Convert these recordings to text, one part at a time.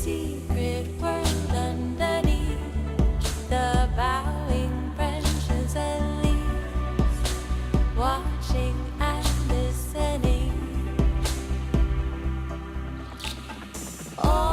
secret world underneath the bowing branches and leaves, watching and listening. Oh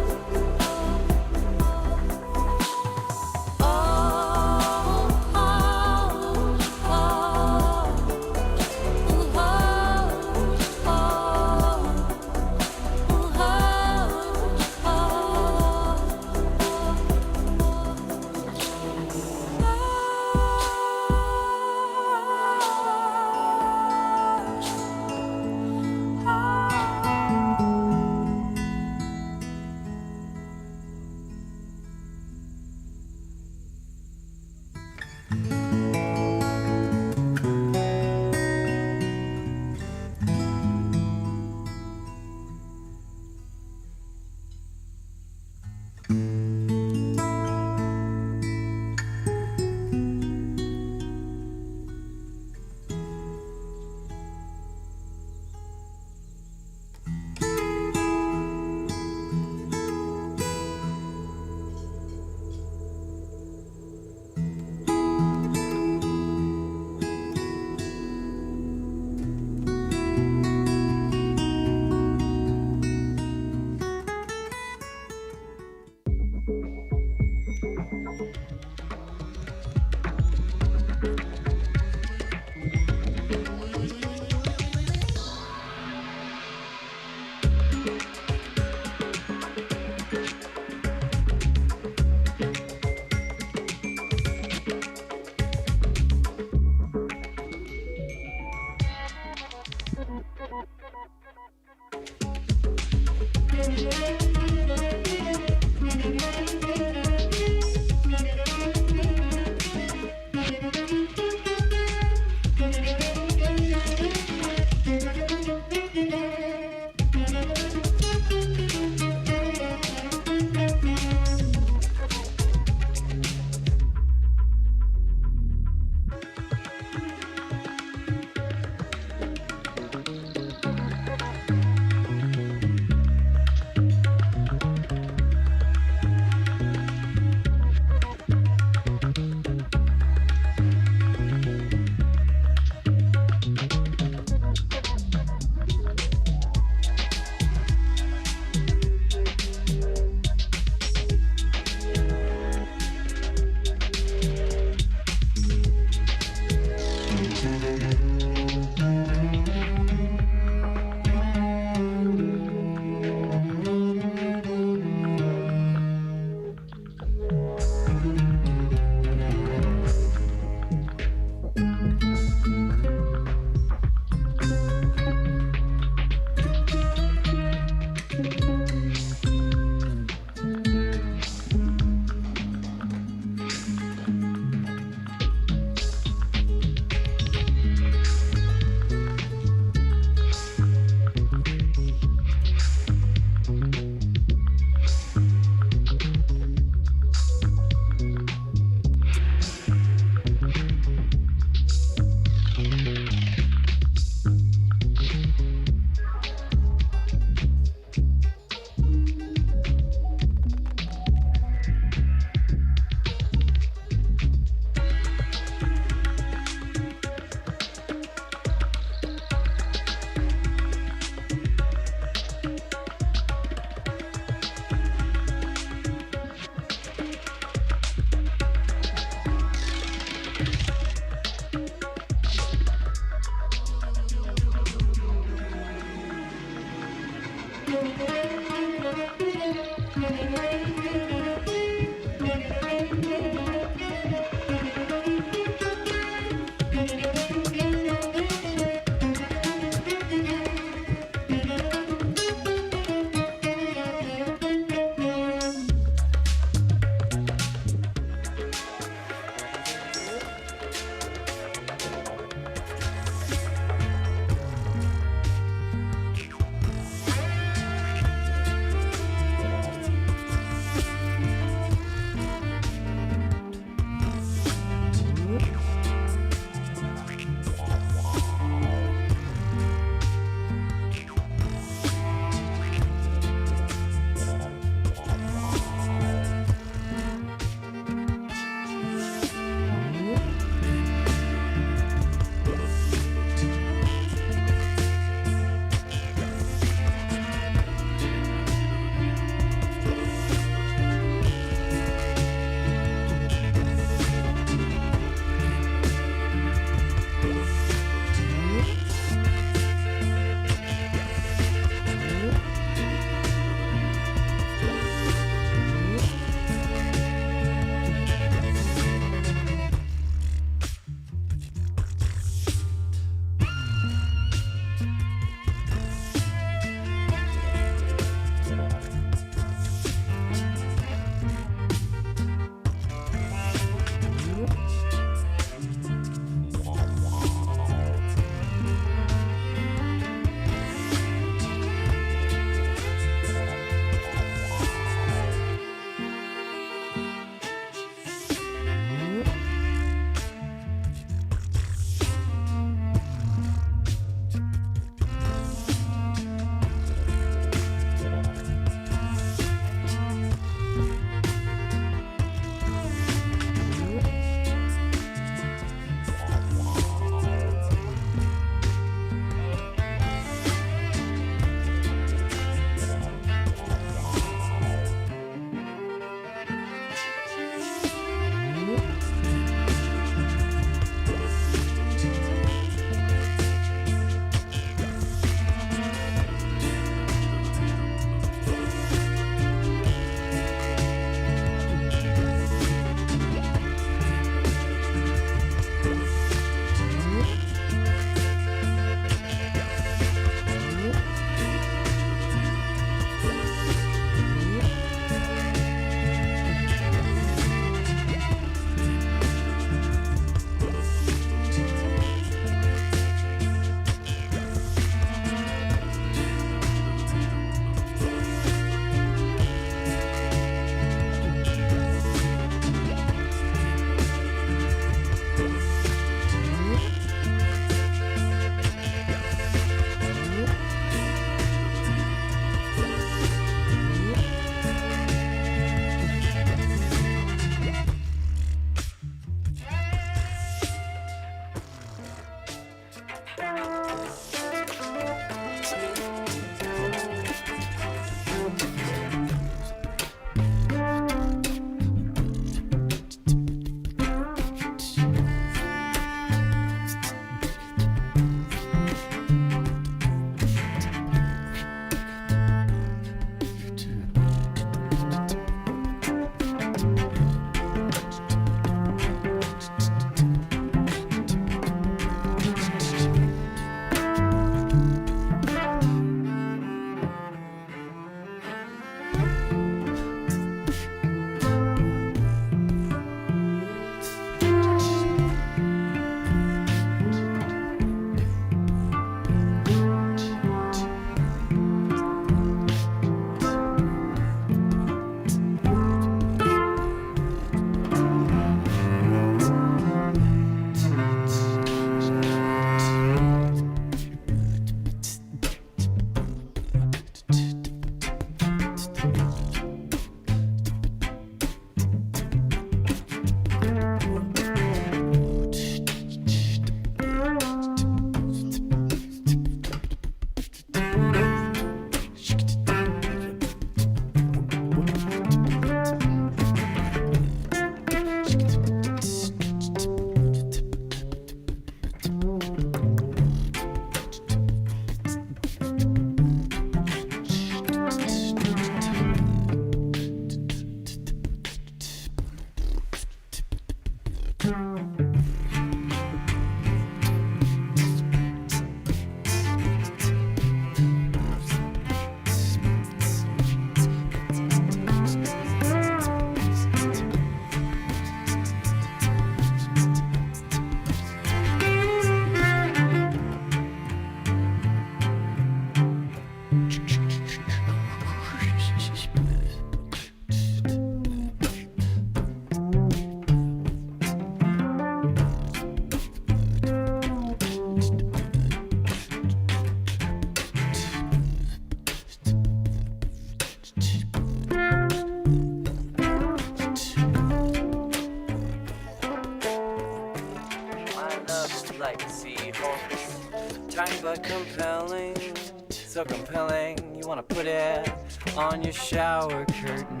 thrilling, so compelling, you want to put it on your shower curtain.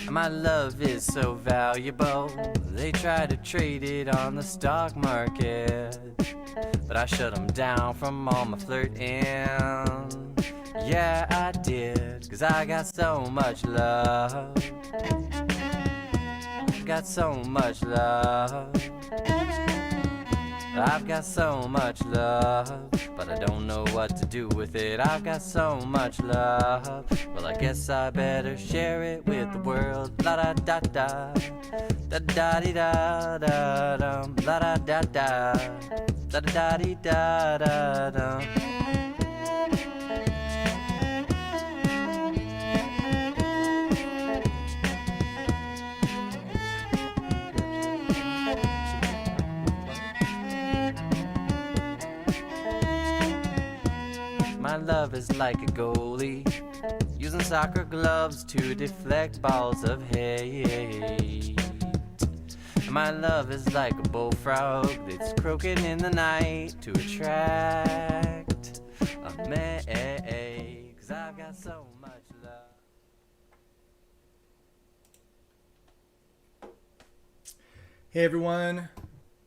My love is so valuable, they try to trade it on the stock market, but I shut them down from all my flirting. Yeah, I did, 'cause I got so much love. Got so much love. I've got so much love, but I don't know what to do with it. I've got so much love. Well, I guess I better share it with the world. La da da da, da da dee da da dum, la da da da, da da dee da da dum. My love is like a goalie, using soccer gloves to deflect balls of hate. My love is like a bullfrog that's croaking in the night to attract a mate. 'Cause I've got so much love. Hey everyone,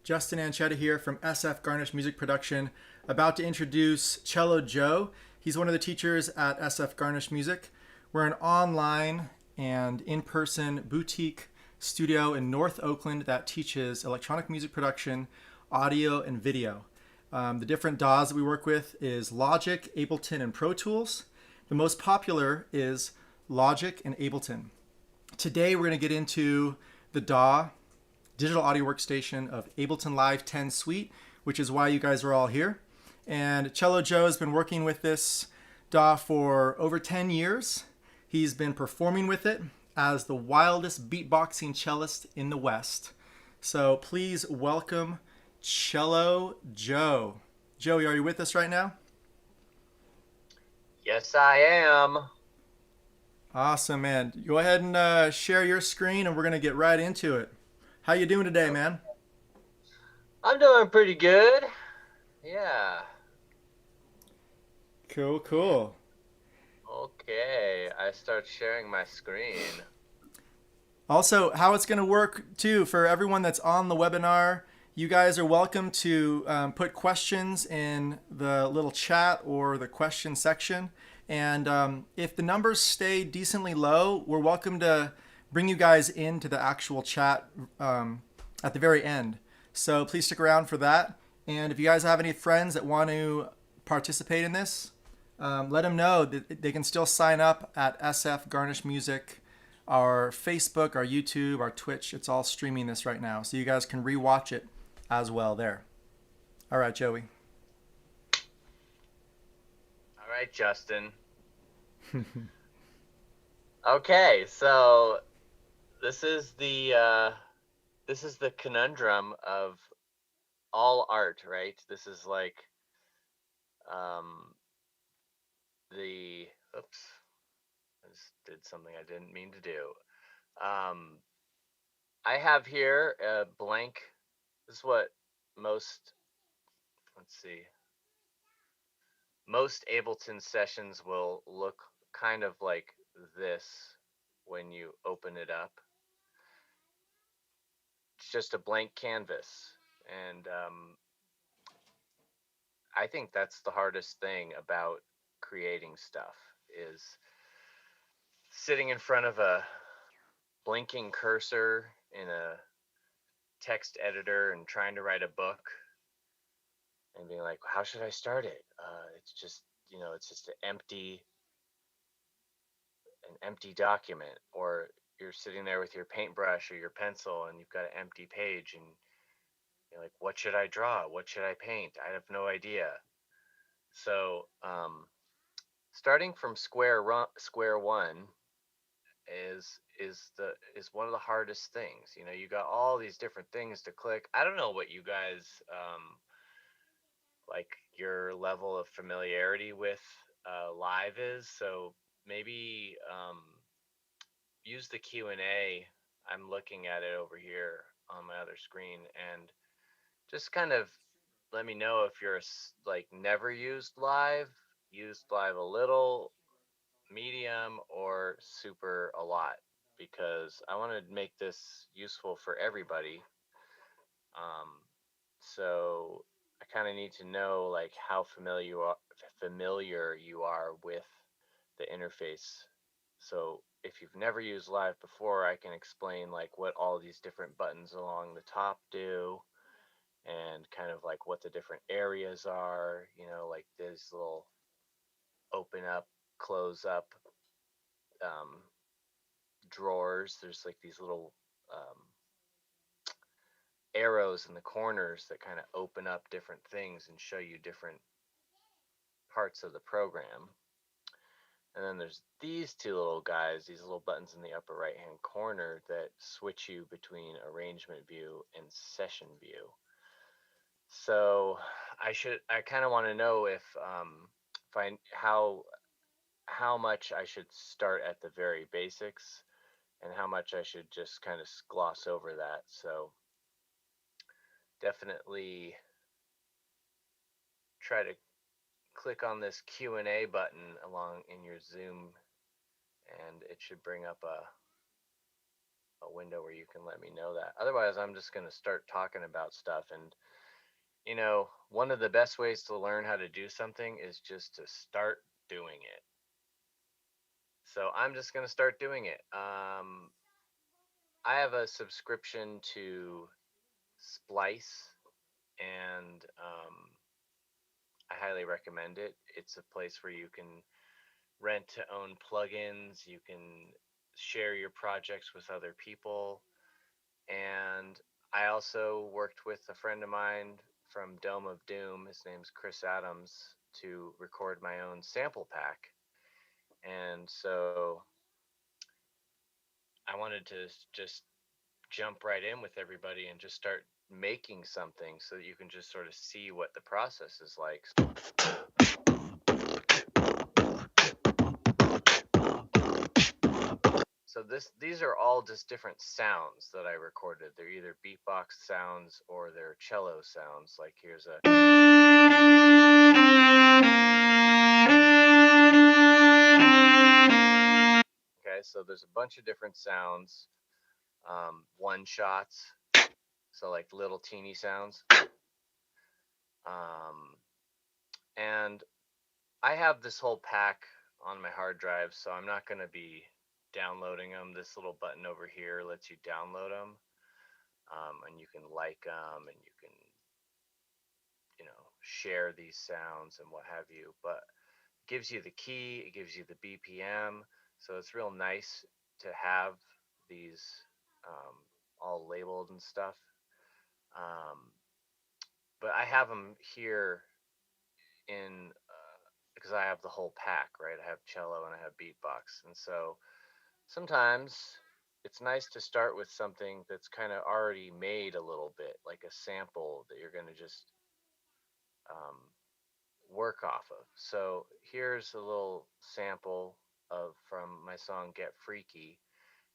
Justin Anchetta here from SF Garnish Music Production, about to introduce Cello Joe. He's one of the teachers at SF Garnish Music. We're an online and in-person boutique studio in North Oakland that teaches electronic music production, audio, and video. The different DAWs that we work with is Logic, Ableton, and Pro Tools. The most popular is Logic and Ableton. Today we're going to get into the DAW, digital audio workstation of Ableton Live 10 Suite, which is why you guys are all here. And Cello Joe has been working with this DAW for over 10 years. He's been performing with it as the wildest beatboxing cellist in the West. So please welcome Cello Joe. Joey, are you with us right now? Yes, I am. Awesome, man. Go ahead and share your screen and we're going to get right into it. How you doing today, man? I'm doing pretty good. Yeah. Cool. Okay, I start sharing my screen. Also, how it's going to work too for everyone that's on the webinar, you guys are welcome to put questions in the little chat or the question section. And if the numbers stay decently low, we're welcome to bring you guys into the actual chat at the very end. So please stick around for that. And if you guys have any friends that want to participate in this, let them know that they can still sign up at SF Garnish Music, our Facebook, our YouTube, our Twitch. It's all streaming this right now. So you guys can rewatch it as well there. All right, Joey. All right, Justin. Okay, so this is the conundrum of all art, right? This is like oops, I just did something I didn't mean to do. I have here a blank. This is what most Ableton sessions will look kind of like this when you open it up. It's just a blank canvas, and I think that's the hardest thing about creating stuff, is sitting in front of a blinking cursor in a text editor and trying to write a book and being like, how should I start it? It's just, it's just an empty document. Or you're sitting there with your paintbrush or your pencil and you've got an empty page and you're like, what should I draw? What should I paint? I have no idea. So starting from square one is one of the hardest things. You got all these different things to click. I don't know what you guys like your level of familiarity with live is, so maybe use the Q&A. I'm looking at it over here on my other screen, and just kind of let me know if you're like never used live a little, medium, or super a lot, because I want to make this useful for everybody. Um, so I kind of need to know like how familiar you are with the interface. So if you've never used live before, I can explain like what all these different buttons along the top do, and kind of like what the different areas are, like these little open up, close up um, drawers. There's like these little arrows in the corners that kind of open up different things and show you different parts of the program. And then there's these two little guys, these little buttons in the upper right hand corner that switch you between arrangement view and session view. So I kind of want to know if how much I should start at the very basics and how much I should just kind of gloss over that. So definitely try to click on this Q&A button along in your Zoom, and it should bring up a window where you can let me know that. Otherwise, I'm just going to start talking about stuff. And one of the best ways to learn how to do something is just to start doing it. So I'm just going to start doing it. I have a subscription to Splice, and I highly recommend it. It's a place where you can rent to own plugins, you can share your projects with other people. And I also worked with a friend of mine from Dome of Doom, his name's Chris Adams, to record my own sample pack. And so I wanted to just jump right in with everybody and just start making something so that you can just sort of see what the process is like. So these are all just different sounds that I recorded. They're either beatbox sounds or they're cello sounds. Like here's a okay, so there's a bunch of different sounds, one shots, so like little teeny sounds. And I have this whole pack on my hard drive, so I'm not going to be downloading them. This little button over here lets you download them, and you can like them, and you can, share these sounds and what have you. But it gives you the key, it gives you the BPM, so it's real nice to have these all labeled and stuff. But I have them here in because I have the whole pack, right? I have cello and I have beatbox, and so sometimes it's nice to start with something that's kind of already made a little bit, like a sample that you're going to just um, work off of. So here's a little sample of from my song Get Freaky,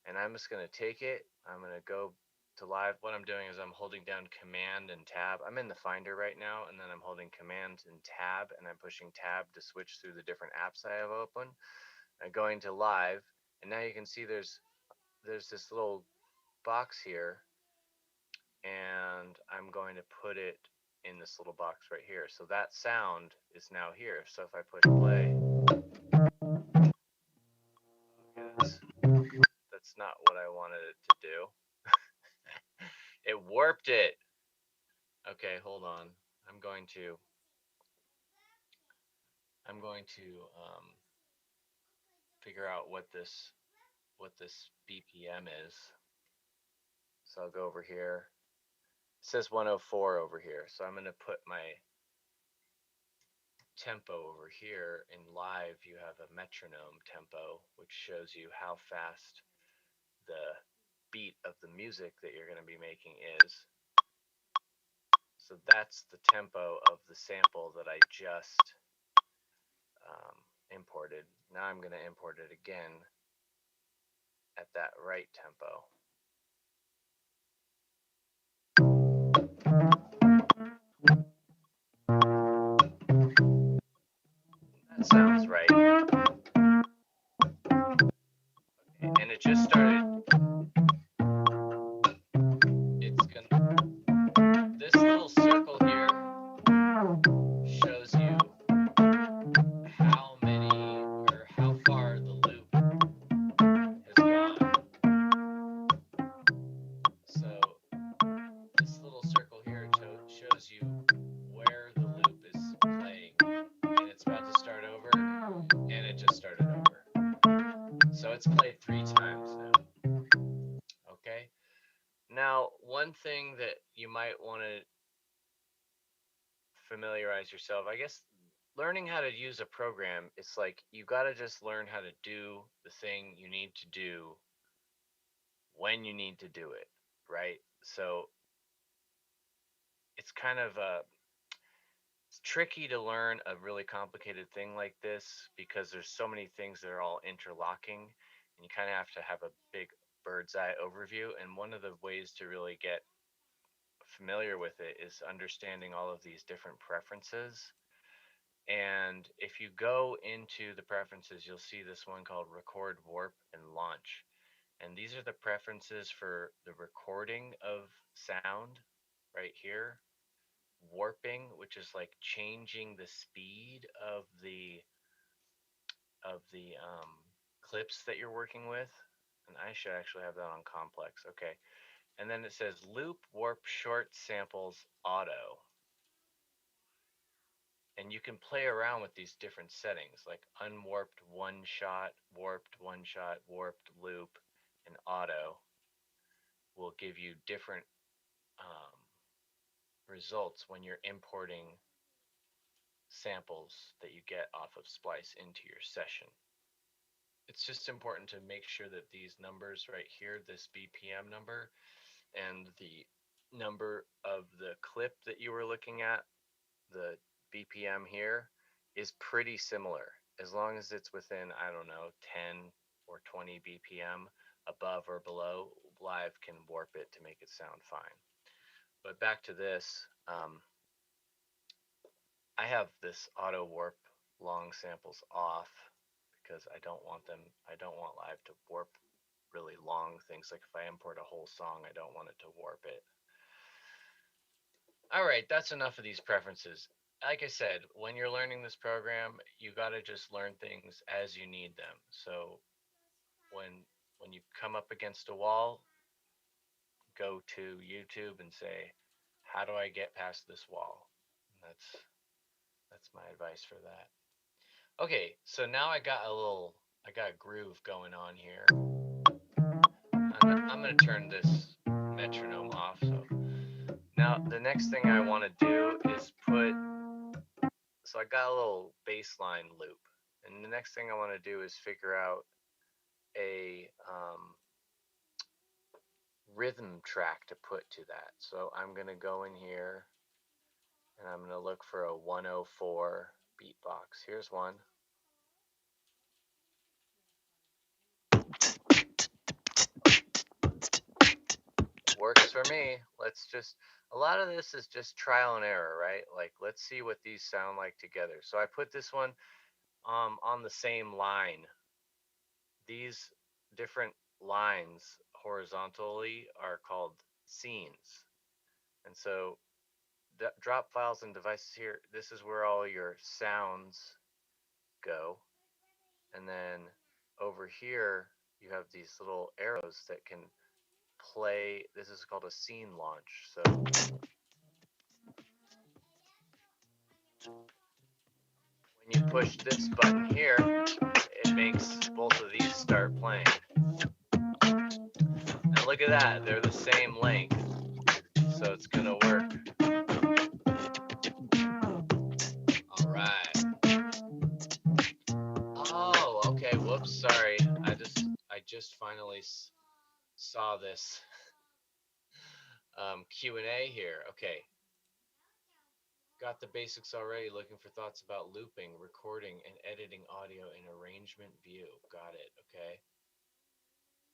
and I'm just going to take it. I'm going to go to live. What I'm doing is I'm holding down Command and Tab. I'm in the Finder right now, and then I'm holding Command and Tab, and I'm pushing Tab to switch through the different apps I have open. I'm going to live, and now you can see there's this little box here, and I'm going to put it in this little box right here. So that sound is now here. So if I push play, that's not what I wanted it to do. It warped it. Okay, hold on. I'm going to figure out what this BPM is. So I'll go over here. It says 104 over here. So I'm going to put my tempo over here. In live, you have a metronome tempo, which shows you how fast the beat of the music that you're going to be making is. So that's the tempo of the sample that I just imported. Now I'm going to import it again at that right tempo. that sounds right. Okay, and it just started. It's gonna, this little circle here shows you how many or how far the loop has gone. So this little circle here shows you where the loop is playing, and it's about to start over, and it just started over. So it's played 3 times now. Okay. Now, one thing that you might want to familiarize yourself, I guess, learning how to use a program, it's like you got to just learn how to do the thing you need to do when you need to do it, right? So it's kind of it's tricky to learn a really complicated thing like this because there's so many things that are all interlocking, and you kind of have to have a big bird's eye overview. And one of the ways to really get familiar with it is understanding all of these different preferences. And if you go into the preferences, you'll see this one called record, warp, and launch. And these are the preferences for the recording of sound right here. Warping, which is like changing the speed of the clips that you're working with. And I should actually have that on complex. Okay. And then it says loop, warp, short samples, auto. And you can play around with these different settings like unwarped one shot, warped loop, and auto will give you different um, results when you're importing samples that you get off of Splice into your session. It's just important to make sure that these numbers right here, this BPM number and the number of the clip that you were looking at, the BPM here, is pretty similar. As long as it's within, I don't know, 10 or 20 BPM above or below, Live can warp it to make it sound fine. But back to this, I have this auto warp long samples off because I don't want Live to warp really long things. Like if I import a whole song, I don't want it to warp it. All right, that's enough of these preferences. Like I said, when you're learning this program, you got to just learn things as you need them. So when you come up against a wall, go to YouTube and say, "How do I get past this wall?" And that's my advice for that. Okay, so now I got a groove going on here. I'm gonna turn this metronome off. So now the next thing I want to do is so I got a little bass line loop, and the next thing I want to do is figure out a rhythm track to put to that. So I'm gonna go in here and I'm gonna look for a 104 beatbox. Here's one. Works for me. A lot of this is just trial and error, right? Like, let's see what these sound like together. So I put this one on the same line. These different lines horizontally are called scenes. And so drop files and devices here, this is where all your sounds go. And then over here, you have these little arrows that can play. This is called a scene launch. So when you push this button here, it makes both of these start playing. And look at that, they're the same length. So it's gonna work. All right. Oh, okay, whoops, sorry. I just finally saw this Q&A here. Okay. Got the basics already. Looking for thoughts about looping, recording, and editing audio in arrangement view. Got it. Okay.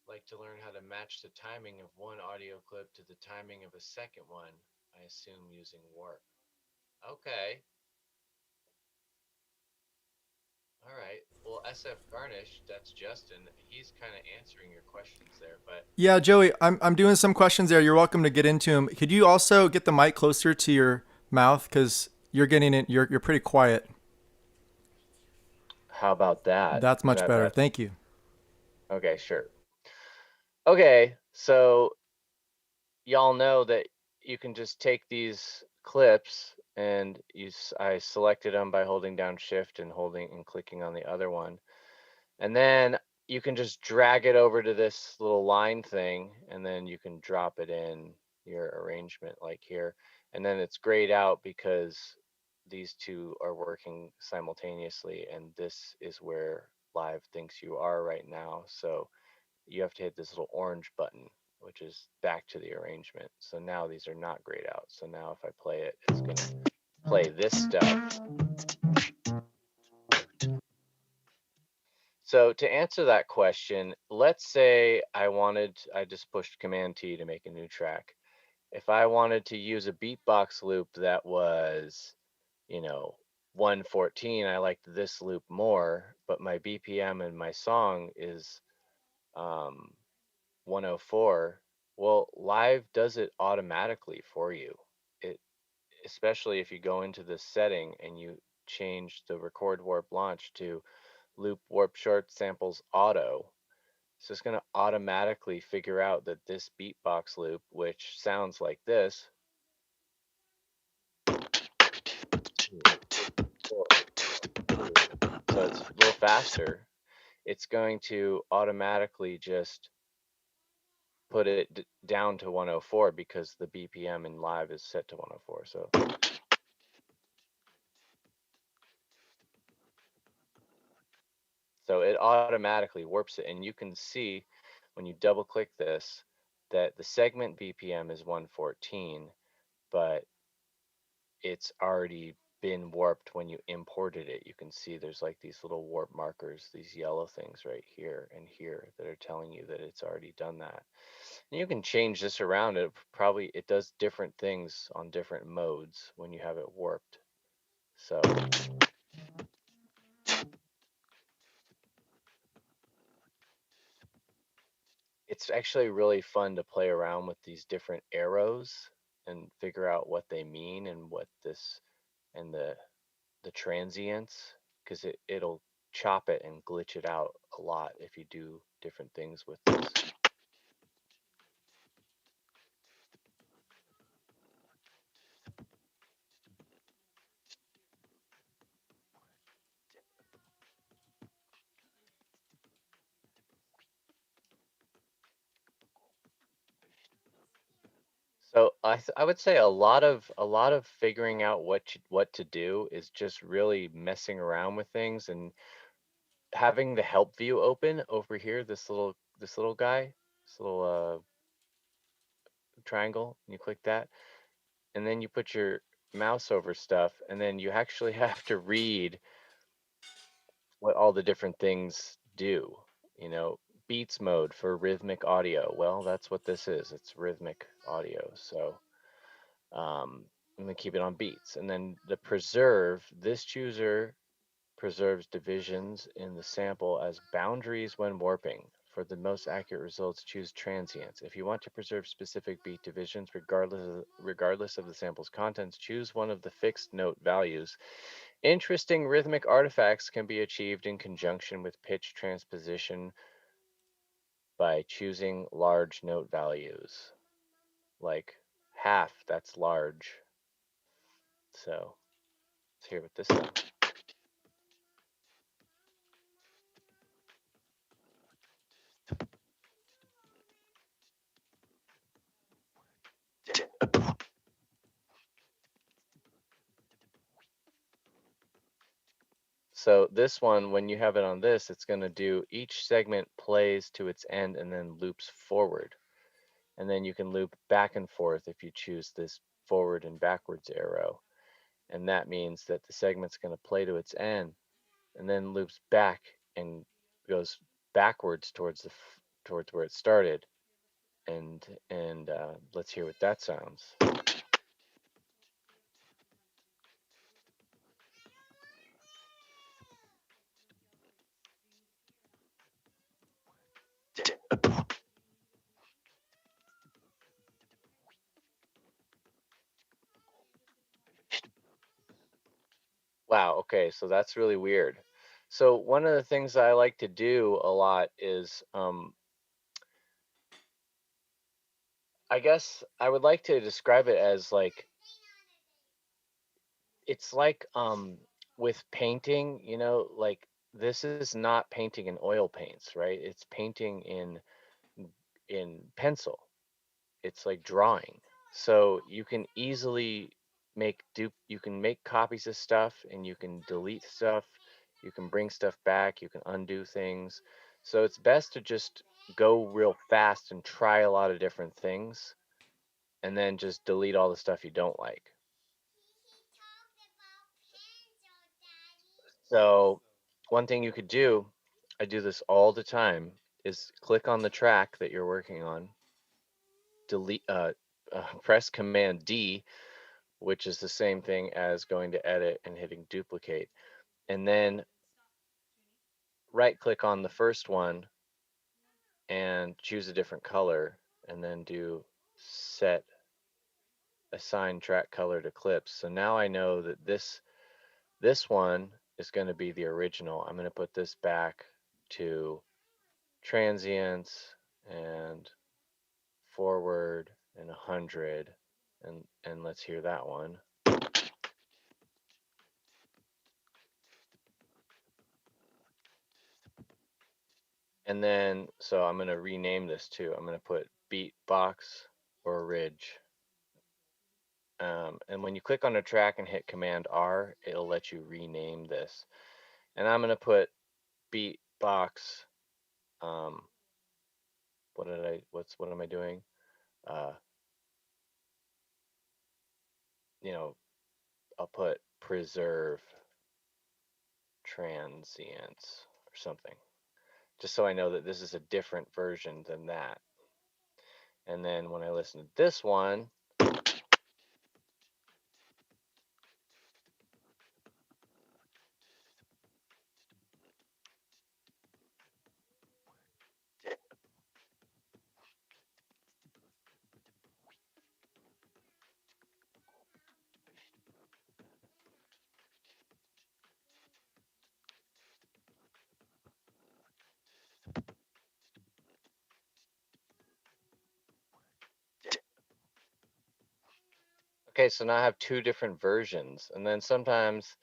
Like to learn how to match the timing of one audio clip to the timing of a second one, I assume using warp. Okay. Well, SF Garnish, that's Justin. He's kind of answering your questions there, but Yeah, Joey, I'm doing some questions there. You're welcome to get into them. Could you also get the mic closer to your mouth because you're getting it. You're pretty quiet. how about that? That's Is much that better. better? Thank you. Okay, sure. Okay, so y'all know that you can just take these clips and I selected them by holding down shift and holding and clicking on the other one. And then you can just drag it over to this little line thing, and then you can drop it in your arrangement like here. And then it's grayed out because these two are working simultaneously, and this is where live thinks you are right now. So you have to hit this little orange button, which is back to the arrangement. So now these are not grayed out. So now if I play it, it's going to play this stuff. So to answer that question, let's say I just pushed Command T to make a new track. If I wanted to use a beatbox loop that was, 114, I liked this loop more, but my BPM in my song is 104. Well, Live does it automatically for you. It, especially if you go into this setting and you change the record warp launch to loop warp short samples auto. So it's going to automatically figure out that this beatbox loop, which sounds like this, so it's a little faster, it's going to automatically just put it down to 104 because the BPM in live is set to 104. So it automatically warps it, and you can see when you double click this that the segment BPM is 114, but it's already been warped when you imported it. You can see there's like these little warp markers, these yellow things right here and here that are telling you that it's already done that. And you can change this around. It does different things on different modes when you have it warped. So it's actually really fun to play around with these different arrows and figure out what they mean and what this and the transients, because it'll chop it and glitch it out a lot if you do different things with this. So I would say a lot of figuring out what to do is just really messing around with things and having the help view open over here, this little guy, this little triangle, and you click that, and then you put your mouse over stuff, and then you actually have to read what all the different things do. You know, beats mode for rhythmic audio. Well, that's what this is. It's rhythmic audio. So I'm gonna keep it on beats. And then the preserve, this chooser preserves divisions in the sample as boundaries when warping. For the most accurate results, choose transients. If you want to preserve specific beat divisions, regardless of the sample's contents, choose one of the fixed note values. Interesting rhythmic artifacts can be achieved in conjunction with pitch transposition by choosing large note values. Like half, that's large. So let's hear what this sounds. So this one, when you have it on this, it's going to do each segment plays to its end and then loops forward. And then you can loop back and forth if you choose this forward and backwards arrow. And that means that the segment's going to play to its end and then loops back and goes backwards towards where it started. And let's hear what that sounds. Wow, okay, so that's really weird. So one of the things I like to do a lot is I guess I would like to describe it as like it's like with painting, like this is not painting in oil paints, right? It's painting in pencil. It's like drawing. So you can easily you can make copies of stuff and you can delete stuff, you can bring stuff back, you can undo things. So it's best to just go real fast and try a lot of different things and then just delete all the stuff you don't like. So one thing you could do, I do this all the time, is click on the track that you're working on, delete press command D, which is the same thing as going to edit and hitting duplicate. And then right click on the first one and choose a different color and then do set assign track color to clips. So now I know that this one is going to be the original. I'm going to put this back to transients and forward and 100 and let's hear that one. And then, so I'm going to rename this too. I'm going to put beatbox or ridge. And when you click on a track and hit Command R, it'll let you rename this. And I'm going to put beatbox. Um, what am I doing? Uh, I'll put preserve transients or something, just so I know that this is a different version than that. And then when I listen to this one, okay, so now I have two different versions. And then sometimes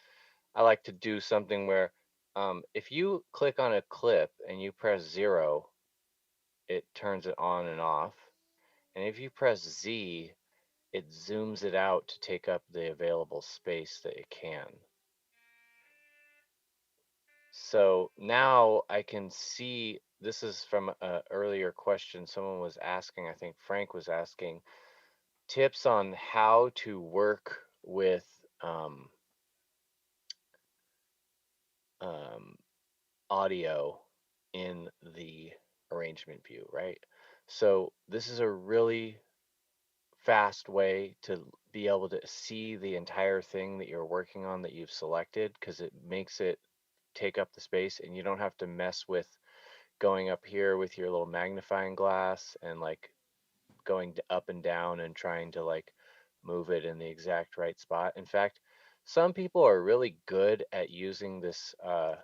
I like to do something where if you click on a clip and you press 0, it turns it on and off. And if you press Z, it zooms it out to take up the available space that it can. So now I can see, this is from an earlier question someone was asking, I think Frank was asking, tips on how to work with um, audio in the arrangement view, right? So this is a really fast way to be able to see the entire thing that you're working on that you've selected, because it makes it take up the space and you don't have to mess with going up here with your little magnifying glass and like going up and down and trying to like move it in the exact right spot. In fact, some people are really good at using this, I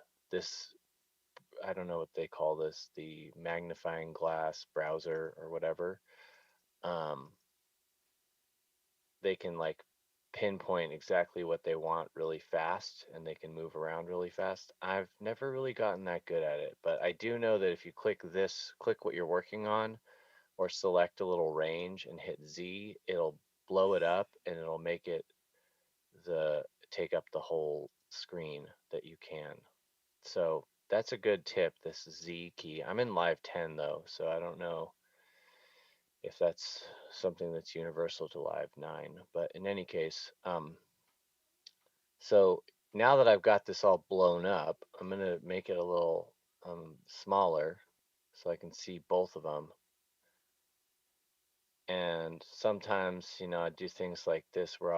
don't know what they call this, the magnifying glass browser or whatever. Um, they can like pinpoint exactly what they want really fast and they can move around really fast. I've never really gotten that good at it, but I do know that if you click click what you're working on or select a little range and hit Z, it'll blow it up and it'll make it take up the whole screen that you can. So that's a good tip, this Z key. I'm in Live 10 though, so I don't know if that's something that's universal to Live 9. But in any case, so now that I've got this all blown up, I'm going to make it a little smaller so I can see both of them. And sometimes, I do things like this where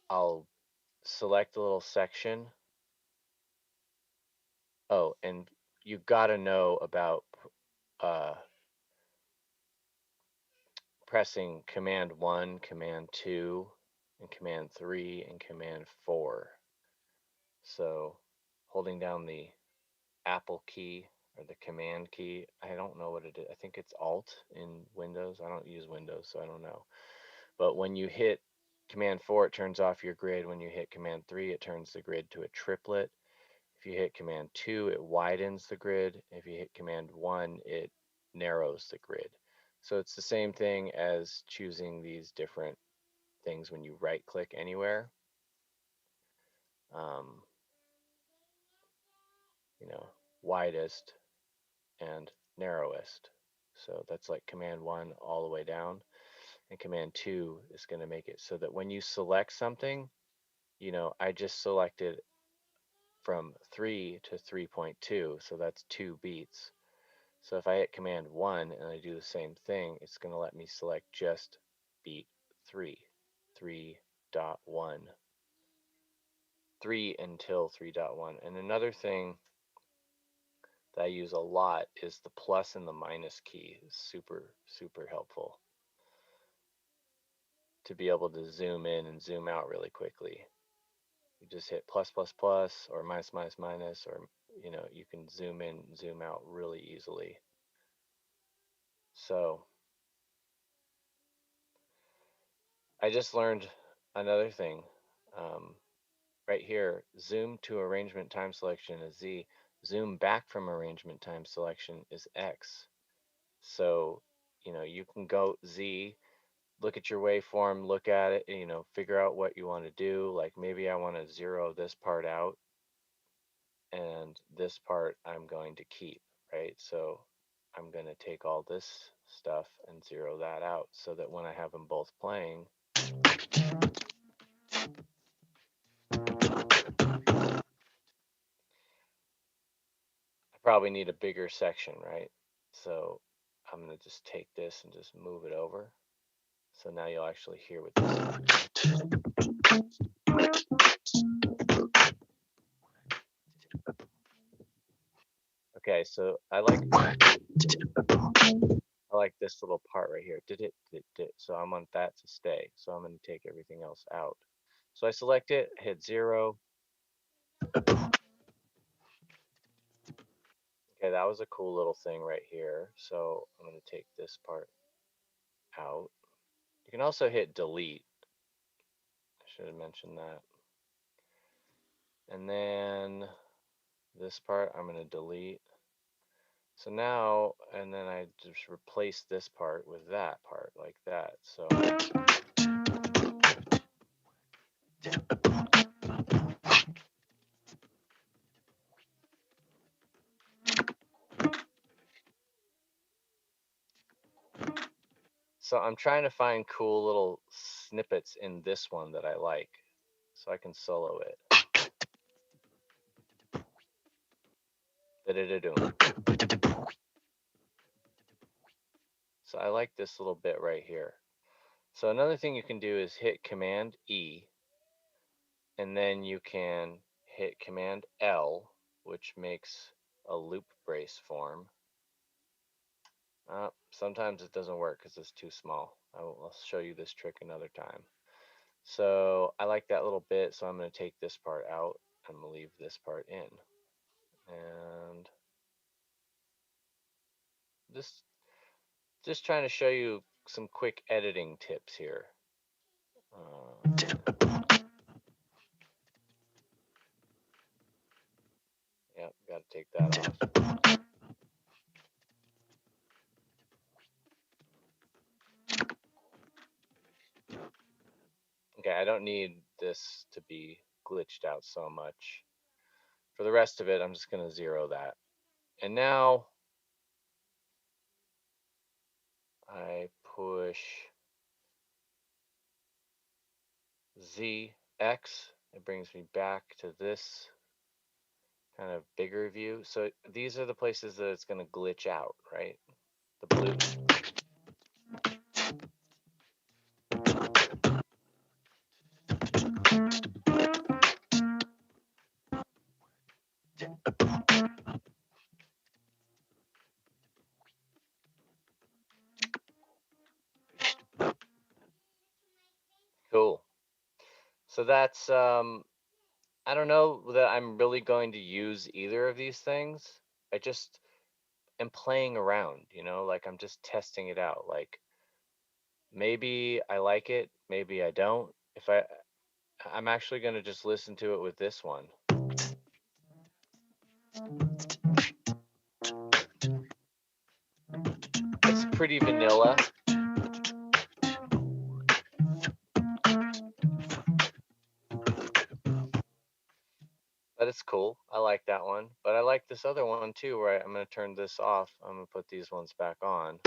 I'll select a little section. Oh, and you got to know about uh, pressing Command 1, Command 2, and Command 3 and Command 4. So holding down the Apple key or the Command key, I don't know what it is. I think it's Alt in Windows. I don't use Windows, so I don't know. But when you hit Command 4, it turns off your grid. When you hit Command 3, it turns the grid to a triplet. If you hit Command 2, it widens the grid. If you hit Command 1, it narrows the grid. So it's the same thing as choosing these different things when you right click anywhere. You know, widest and narrowest. So that's like Command 1 all the way down. And Command 2 is going to make it so that when you select something, you know, I just selected from 3 to 3.2, so that's 2 beats. So if I hit Command 1 and I do the same thing, it's going to let me select just beat 3, 3.1, 3 until 3.1. And another thing that I use a lot is the plus and the minus key. It's super, super helpful to be able to zoom in and zoom out really quickly. You just hit plus, plus, plus, or minus, minus, minus, or, you know, you can zoom in, zoom out really easily. So I just learned another thing. Right here, zoom to arrangement time selection is Z. Zoom back from arrangement time selection is X. So, you know, you can go Z, look at your waveform, look at it, you know, figure out what you want to do. Like maybe I want to zero this part out and this part I'm going to keep, right? So I'm going to take all this stuff and zero that out so that when I have them both playing, I probably need a bigger section, right? So I'm going to just take this and just move it over. So now you'll actually hear what this is. Okay, so I like this little part right here. Did it. So I want that to stay. So I'm going to take everything else out. So I select it, hit 0. Okay, that was a cool little thing right here. So I'm going to take this part out. You can also hit delete. I should have mentioned that. And then this part I'm going to delete. So now, and then I just replace this part with that part like that. So I'm trying to find cool little snippets in this one that I like, so I can solo it. So I like this little bit right here. So another thing you can do is hit Command E, and then you can hit Command L, which makes a loop brace form. Sometimes it doesn't work because it's too small. I'll show you this trick another time. So I like that little bit, so I'm going to take this part out. I'm going to leave this part in. And just trying to show you some quick editing tips here. Yep, got to take that off. Okay, I don't need this to be glitched out so much. For the rest of it, I'm just going to zero that. And now I push ZX. It brings me back to this kind of bigger view. So these are the places that it's going to glitch out, right? The blue. Cool. So that's I don't know that I'm really going to use either of these things. I just am playing around, like I'm just testing it out. Like maybe I like it, maybe I don't. I'm actually going to just listen to it with this one. It's pretty vanilla. But it's cool. I like that one. But I like this other one too, where I'm going to turn this off. I'm going to put these ones back on.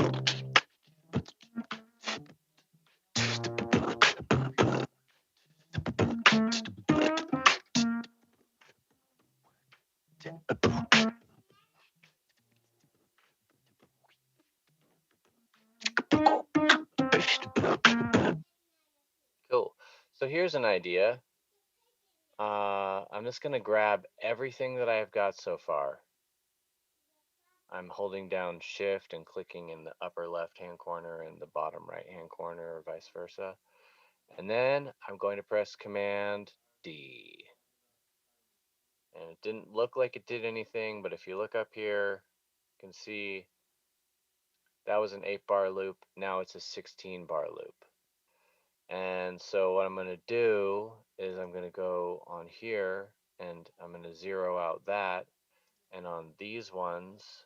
Cool. So here's an idea. I'm just going to grab everything that I've got so far. I'm holding down shift and clicking in the upper left hand corner and the bottom right hand corner, or vice versa. And then I'm going to press Command D. And it didn't look like it did anything, but if you look up here, you can see that was an 8-bar loop. Now it's a 16-bar loop. And so what I'm going to do is I'm going to go on here and I'm going to zero out that. And on these ones,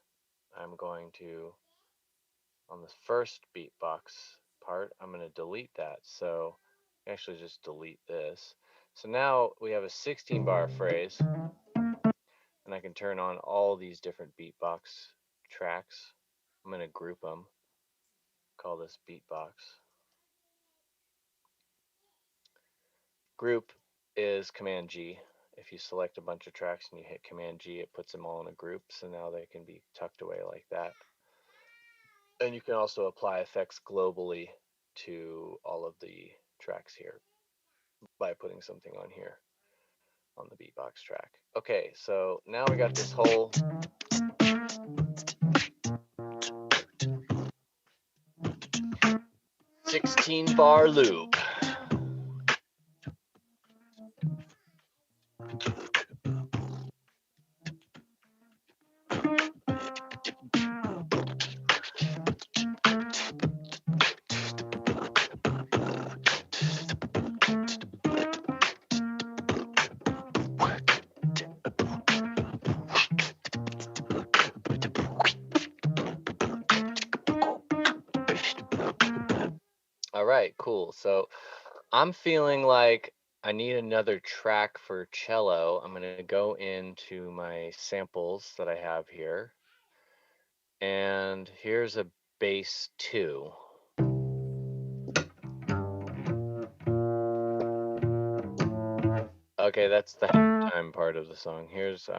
I'm going to, on the first beatbox part, I'm going to delete that. So actually just delete this. So now we have a 16-bar phrase, and I can turn on all these different beatbox tracks. I'm going to group them. Call this beatbox. Group is Command G. If you select a bunch of tracks and you hit Command G, it puts them all in a group, so now they can be tucked away like that. And you can also apply effects globally to all of the tracks here by putting something on here on the beatbox track. Okay, so now we got this whole bar loop. All right, cool. So I'm feeling like I need another track for cello. I'm going to go into my samples that I have here. And here's a bass 2. Okay, that's the halftime part of the song. Here's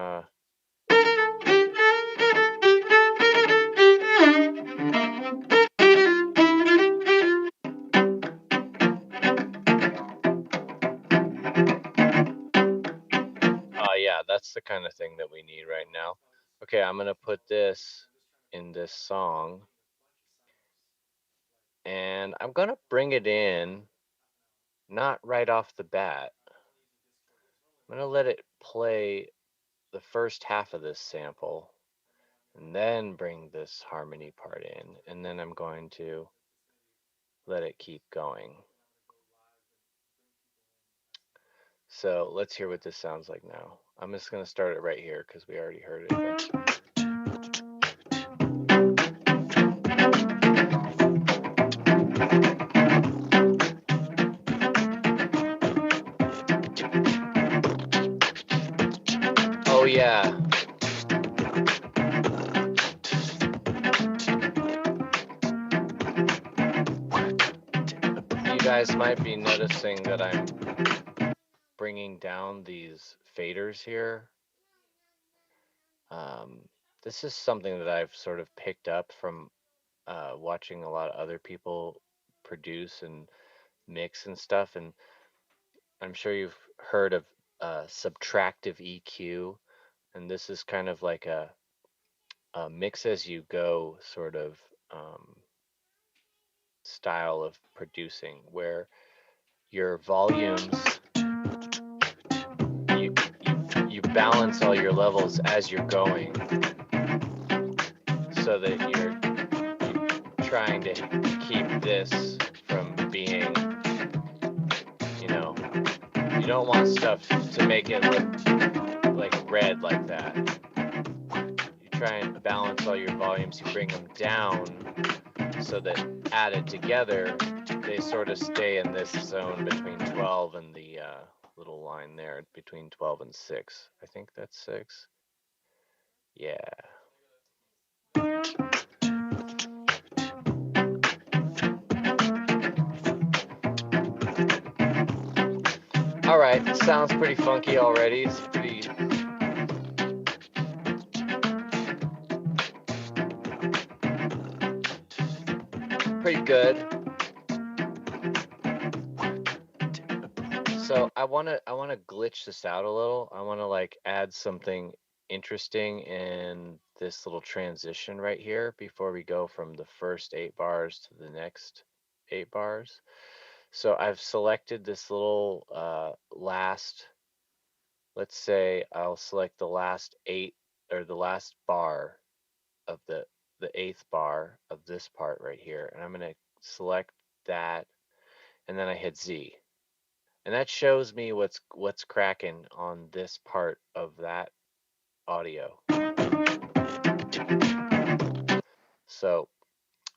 yeah, that's the kind of thing that we need right now. Okay, I'm gonna put this in this song, and I'm gonna bring it in, not right off the bat. I'm gonna let it play the first half of this sample, and then bring this harmony part in, and then I'm going to let it keep going. So let's hear what this sounds like now. I'm just going to start it right here because we already heard it. Oh yeah. You guys might be noticing that I'm bringing down these faders here. This is something that I've sort of picked up from watching a lot of other people produce and mix and stuff, and I'm sure you've heard of subtractive EQ, and this is kind of like a mix as you go sort of style of producing, where your volumes balance all your levels as you're going, so that you're trying to keep this from being, you know, you don't want stuff to make it look like red like that. You try and balance all your volumes, you bring them down so that added together, they sort of stay in this zone between 12 and the little line there, between 12 and 6. I think that's 6. Yeah. All right, it sounds pretty funky already. It's pretty good. So I wanna glitch this out a little. I wanna like add something interesting in this little transition right here before we go from the first 8 bars to the next 8 bars. So I've selected this little last, let's say I'll select the last 8 or the last bar of the 8th bar of this part right here, and I'm gonna select that, and then I hit Z. And that shows me what's cracking on this part of that audio. So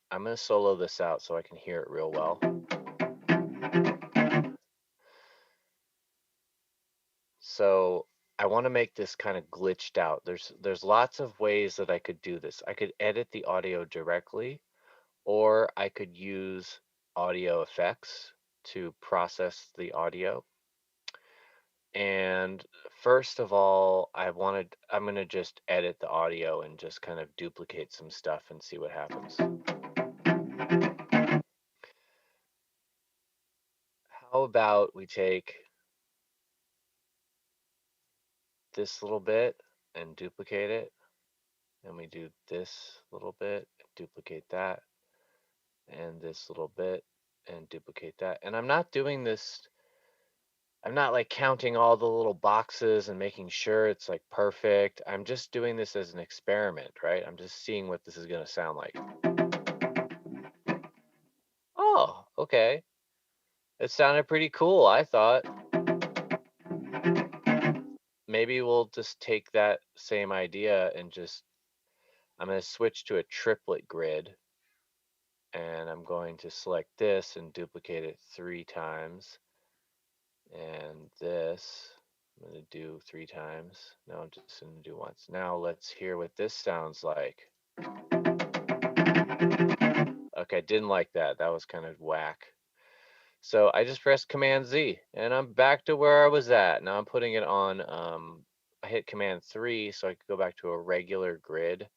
I'm going to solo this out so I can hear it real well. So I want to make this kind of glitched out. There's lots of ways that I could do this. I could edit the audio directly, or I could use audio effects to process the audio. And first of all, I'm going to just edit the audio and just kind of duplicate some stuff and see what happens. How about we take this little bit and duplicate it, and we do this little bit, duplicate that, and this little bit, and duplicate that. And I'm not doing this, I'm not like counting all the little boxes and making sure it's like perfect. I'm just doing this as an experiment, right? I'm just seeing what this is going to sound like. Oh, okay. It sounded pretty cool, I thought. Maybe we'll just take that same idea and I'm going to switch to a triplet grid, and I'm going to select this and duplicate it 3 times. And this, I'm going to do 3 times. No, I'm just going to do once. Now let's hear what this sounds like. Okay, didn't like that. That was kind of whack. So I just pressed Command Z, and I'm back to where I was at. Now I'm putting it on, I hit Command 3 so I could go back to a regular grid.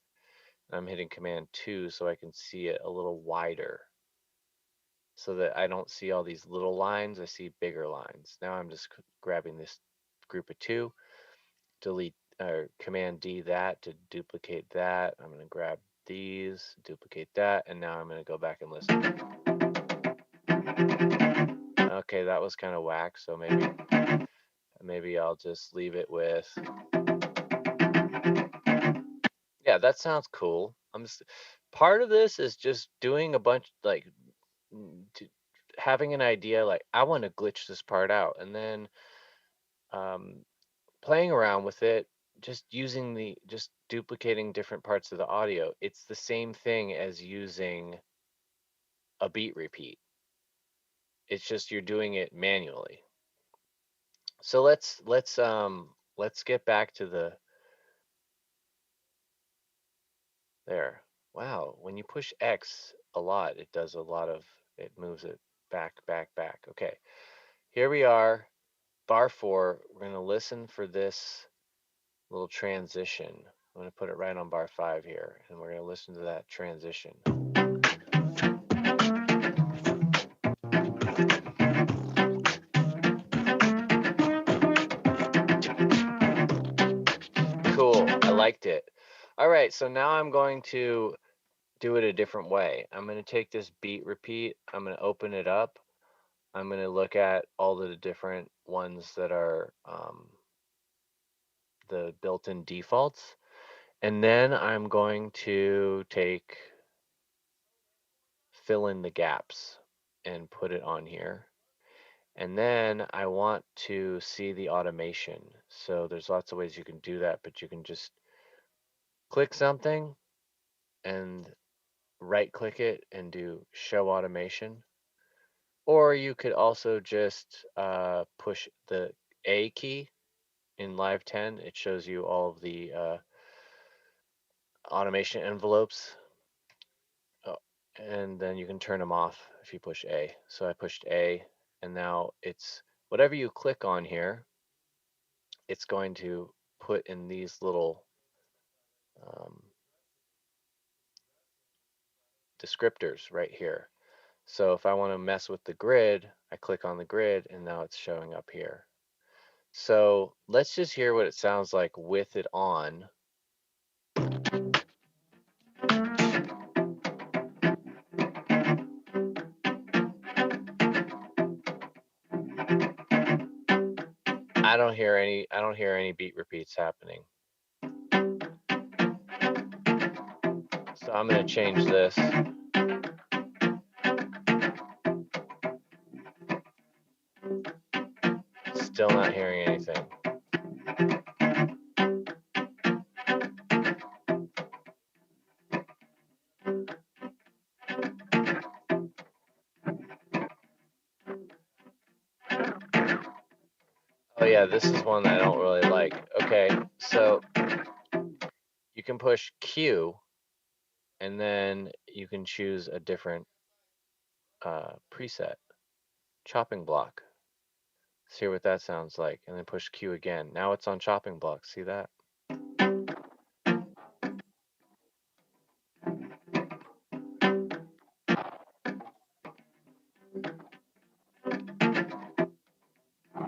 I'm hitting Command 2 so I can see it a little wider, so that I don't see all these little lines, I see bigger lines. Now I'm just grabbing this group of 2, delete or Command D that to duplicate that. I'm going to grab these, duplicate that, and now I'm going to go back and listen. Okay, that was kind of whack, so maybe I'll just leave it with, yeah, that sounds cool. Part of this is just doing a bunch, like having an idea, like I want to glitch this part out, and then playing around with it, just duplicating different parts of the audio. It's the same thing as using a beat repeat. It's just you're doing it manually. So let's get back to there. Wow, when you push X a lot, it moves it back. Okay, here we are, bar 4. We're going to listen for this little transition. I'm going to put it right on bar 5 here, and we're going to listen to that transition. Cool, I liked it. All right, so now I'm going to do it a different way. I'm going to take this beat repeat, I'm going to open it up, I'm going to look at all the different ones that are the built-in defaults. And then I'm going to fill in the gaps and put it on here. And then I want to see the automation. So there's lots of ways you can do that, but you can just click something and right click it and do show automation. Or you could also just push the A key in Live 10. It shows you all of the automation envelopes. Oh, and then you can turn them off if you push A. So I pushed A, and now it's whatever you click on here, it's going to put in these little descriptors right here. So if I want to mess with the grid, I click on the grid, and now it's showing up here. So let's just hear what it sounds like with it on. I don't hear any beat repeats happening. So I'm going to change this. Still not hearing anything. Oh yeah, this is one that I don't really like. Okay, so you can push Q, and then you can choose a different preset, chopping block. Let's hear what that sounds like, and then push Q again. Now it's on chopping block. See that?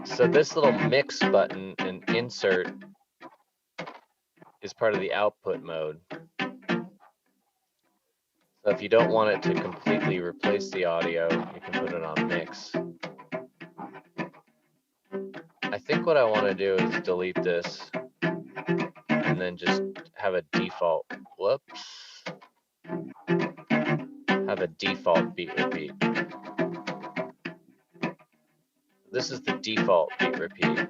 So this little mix button and insert is part of the output mode. So if you don't want it to completely replace the audio, you can put it on mix. I think what I want to do is delete this and then just have a default, have a default beat repeat. This is the default beat repeat.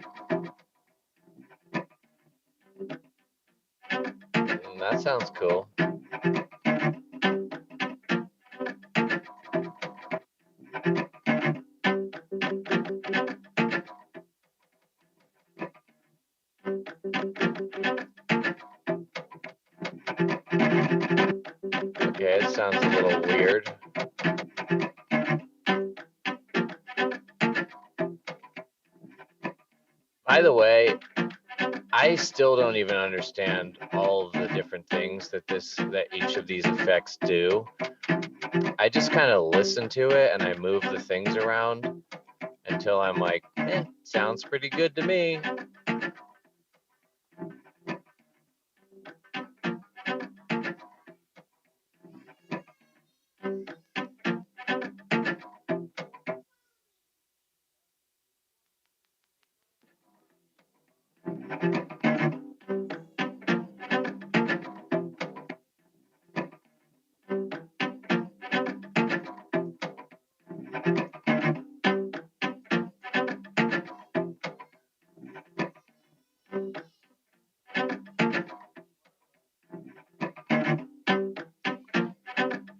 That sounds cool. Okay, it sounds a little weird. By the way, I still don't even understand all of the different things that each of these effects do. I just kind of listen to it and I move the things around until I'm like, sounds pretty good to me.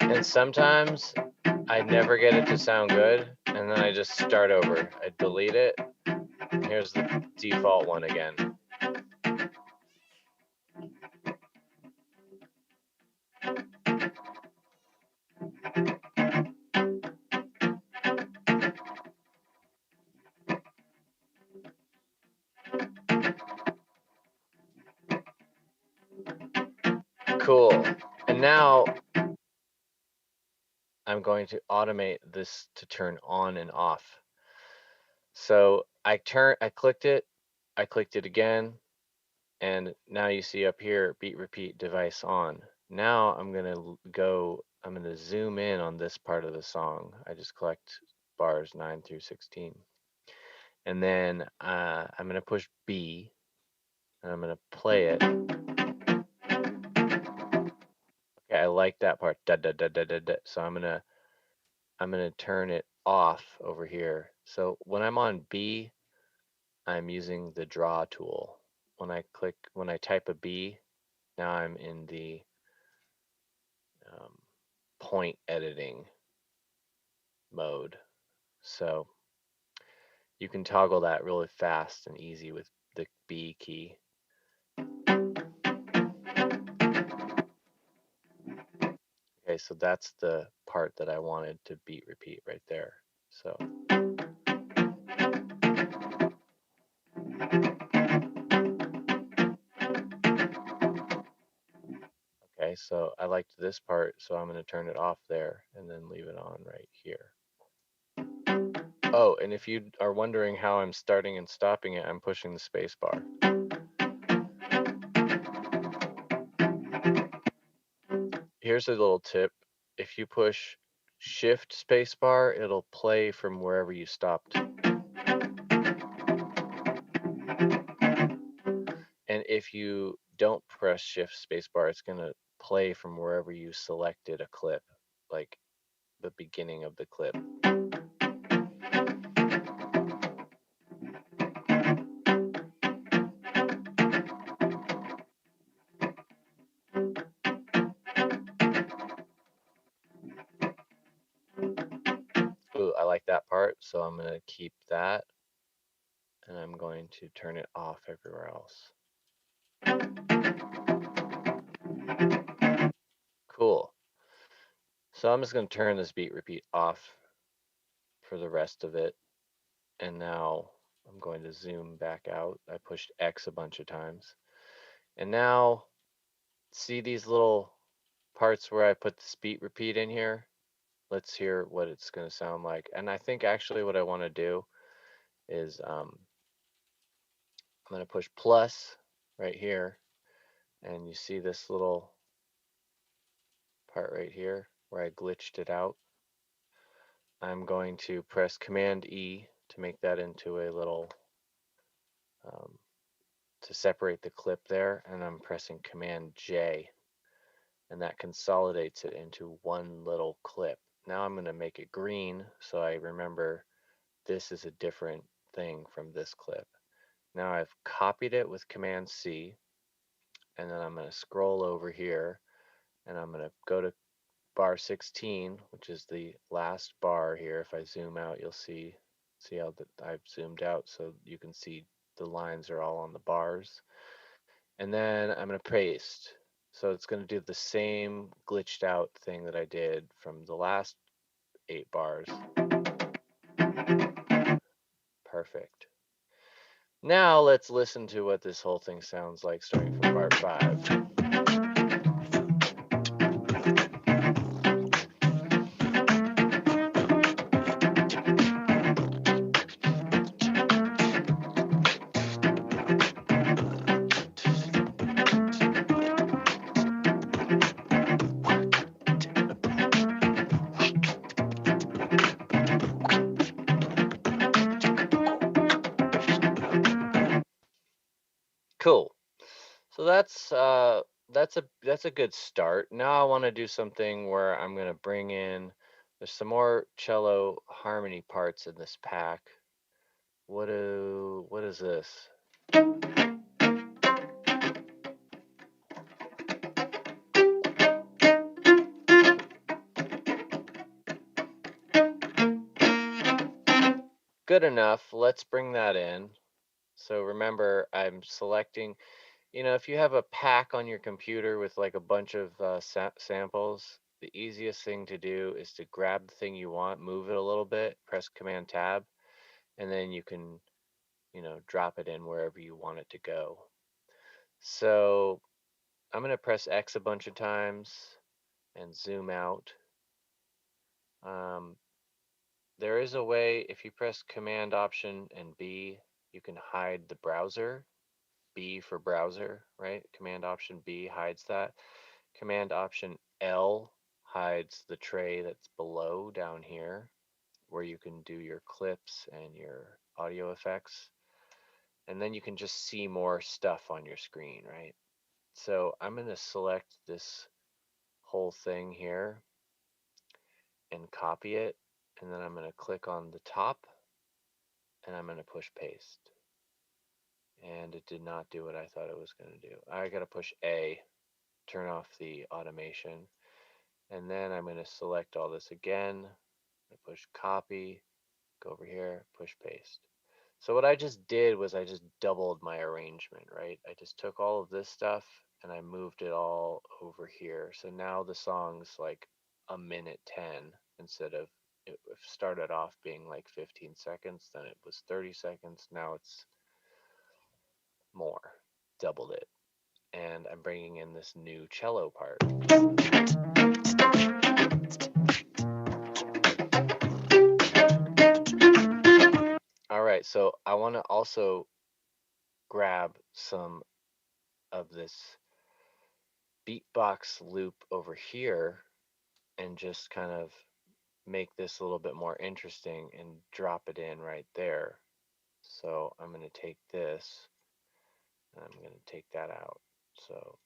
And sometimes I never get it to sound good, and then I just start over. I delete it, and here's the default one again. Cool. And now I'm going to automate this to turn on and off. So I clicked it again, and now you see up here, beat repeat device on. Now I'm gonna zoom in on this part of the song. I just collect bars 9 through 16. And then I'm gonna push B, and I'm going to play it. Okay, I like that part. Da, da, da, da, da, da. So I'm gonna turn it off over here. So when I'm on B, I'm using the draw tool. When I type a B, now I'm in the um, point editing mode. So you can toggle that really fast and easy with the B key. Okay, so that's the part that I wanted to beat repeat right there. So okay, so I liked this part, so I'm going to turn it off there and then leave it on right here. Oh, and if you are wondering how I'm starting and stopping it, I'm pushing the space bar. Here's a little tip. If you push shift space bar, it'll play from wherever you stopped. And if you don't press shift space bar, it's going to play from wherever you selected a clip, like the beginning of the clip. Ooh, I like that part, so I'm going to keep that, and I'm going to turn it off everywhere else. Cool. So I'm just going to turn this beat repeat off for the rest of it. And now I'm going to zoom back out. I pushed X a bunch of times. And now see these little parts where I put the beat repeat in here? Let's hear what it's going to sound like. And I think actually what I want to do is I'm going to push plus right here. And you see this little part right here where I glitched it out. I'm going to press Command E to make that into a little, to separate the clip there, and I'm pressing Command J, and that consolidates it into one little clip. Now I'm going to make it green so I remember this is a different thing from this clip. Now I've copied it with Command C, and then I'm going to scroll over here, and I'm going to go to bar 16, which is the last bar here. If I zoom out, you'll see how that I've zoomed out so you can see the lines are all on the bars. And then I'm going to paste. So it's going to do the same glitched out thing that I did from the last 8 bars. Perfect. Now let's listen to what this whole thing sounds like starting from bar 5. Cool. So that's a good start. Now I want to do something where I'm going to bring in, there's some more cello harmony parts in this pack. What is this? Good enough. Let's bring that in. So remember, I'm selecting, if you have a pack on your computer with like a bunch of samples, the easiest thing to do is to grab the thing you want, move it a little bit, press Command Tab, and then you can, drop it in wherever you want it to go. So I'm going to press X a bunch of times and zoom out. There is a way, if you press Command Option and B, you can hide the browser. B for browser, right? Command Option B hides that. Command Option L hides the tray that's below down here where you can do your clips and your audio effects. and then you can just see more stuff on your screen, right? So I'm going to select this whole thing here and copy it, and then I'm going to click on the top and I'm going to push paste. And it did not do what I thought it was going to do. I got to push A, turn off the automation, and then I'm going to select all this again. I push copy, go over here, push paste. So what I just did was I just doubled my arrangement, right? I just took all of this stuff and I moved it all over here. So now the song's like a minute 10 instead of, it started off being like 15 seconds, then it was 30 seconds. Now it's more, doubled it. And I'm bringing in this new cello part. All right, so I want to also grab some of this beatbox loop over here and just kind of make this a little bit more interesting and drop it in right there. So I'm going to take this and I'm going to take that out. So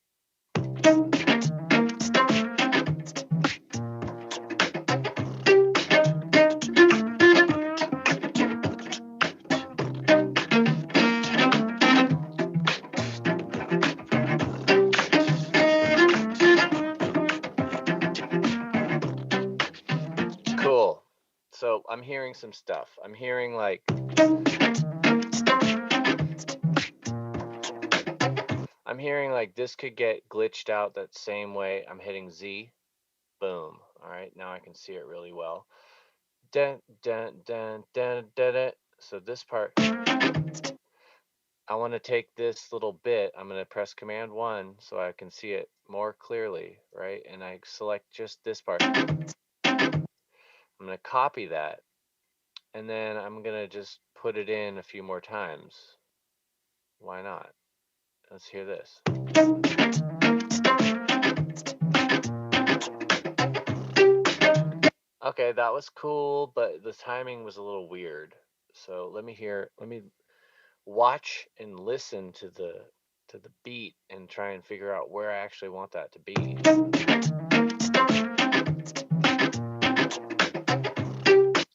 cool. So I'm hearing some stuff. I'm hearing like this could get glitched out that same way. I'm hitting Z. Boom. All right, now I can see it really well. Dun, dun, dun, dun, dun, dun. So this part, I want to take this little bit. I'm going to press Command 1 so I can see it more clearly, right? And I select just this part. I'm going to copy that, and then I'm going to just put it in a few more times. Why not? Let's hear this. Okay, that was cool, but the timing was a little weird. So let me watch and listen to the beat and try and figure out where I actually want that to be.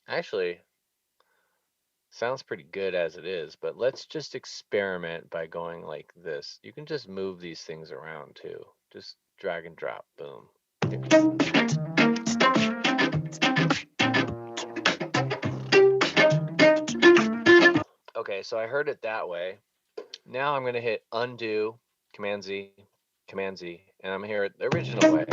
Actually, sounds pretty good as it is, but let's just experiment by going like this. You can just move these things around too. Just drag and drop, boom. Okay, so I heard it that way. Now I'm going to hit undo, Command Z, and I'm going to hear it the original way.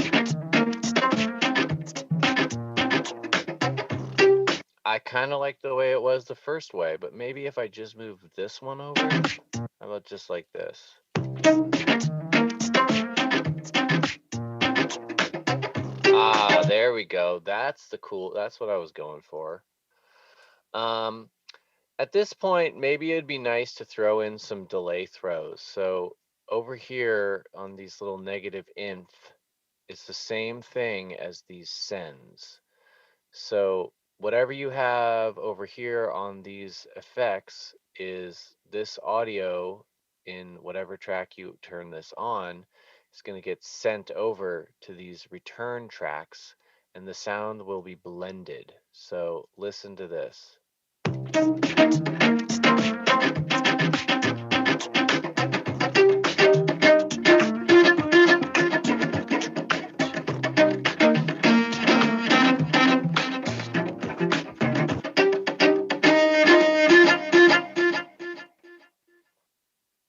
I kind of like the way it was the first way, but maybe if I just move this one over, how about just like this? Ah, there we go. That's what I was going for. At this point, maybe it'd be nice to throw in some delay throws. So over here on these little negative inf, it's the same thing as these sends. So whatever you have over here on these effects is this audio in whatever track you turn this on is going to get sent over to these return tracks, and the sound will be blended. So listen to this.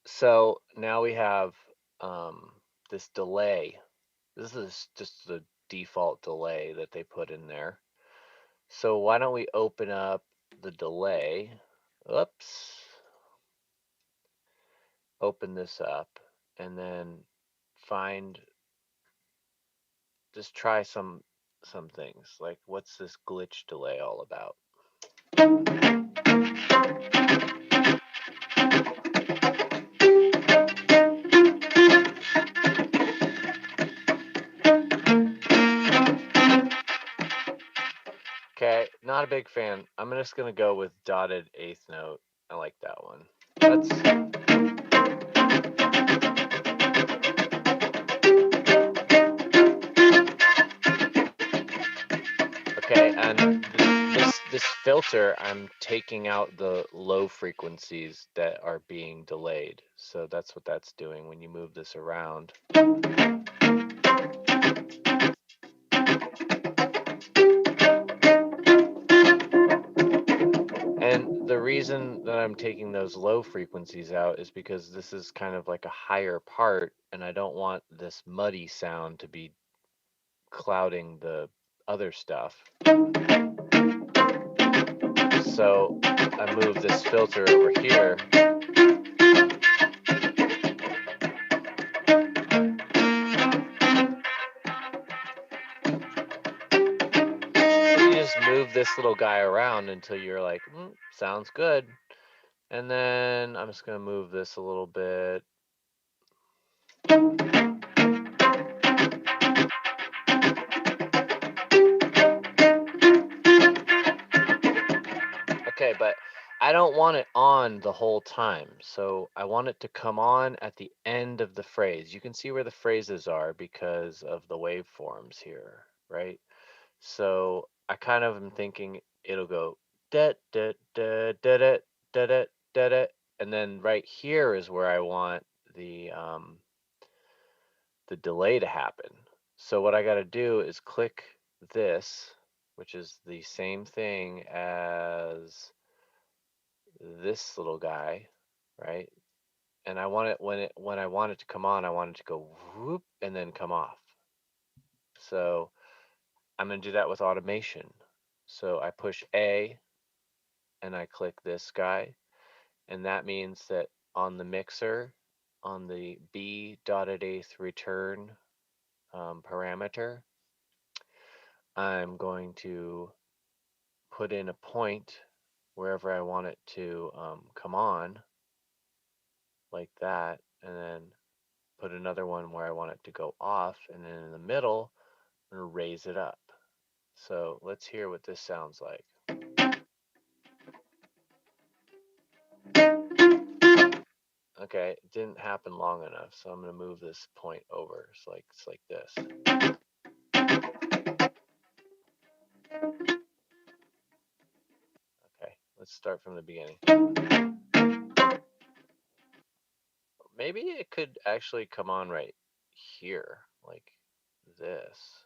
So now we have this delay. This is just the default delay that they put in there. So why don't we open up the delay? Oops. Open this up and then just try some things. Like, what's this glitch delay all about? Okay, not a big fan. I'm just gonna go with dotted eighth note. I like that one. Okay, and this filter, I'm taking out the low frequencies that are being delayed. So that's what that's doing when you move this around. And the reason that I'm taking those low frequencies out is because this is kind of like a higher part, and I don't want this muddy sound to be clouding the other stuff. So I move this filter over here. You just move this little guy around until you're like, sounds good. And then I'm just going to move this a little bit. Okay, but I don't want it on the whole time. So I want it to come on at the end of the phrase. You can see where the phrases are because of the waveforms here, right? So I kind of am thinking it'll go da da da da da da da da da, and then right here is where I want the delay to happen. So what I got to do is click this, which is the same thing as this little guy, right? And I want it when I want it to come on, I want it to go whoop and then come off. So I'm going to do that with automation. So I push A and I click this guy, and that means that on the mixer, on the B dotted eighth return parameter, I'm going to put in a point wherever I want it to come on, like that, and then put another one where I want it to go off, and then in the middle, I'm going to raise it up. So let's hear what this sounds like. Okay, it didn't happen long enough, so I'm going to move this point over. It's like this. Okay, let's start from the beginning. Maybe it could actually come on right here, like this.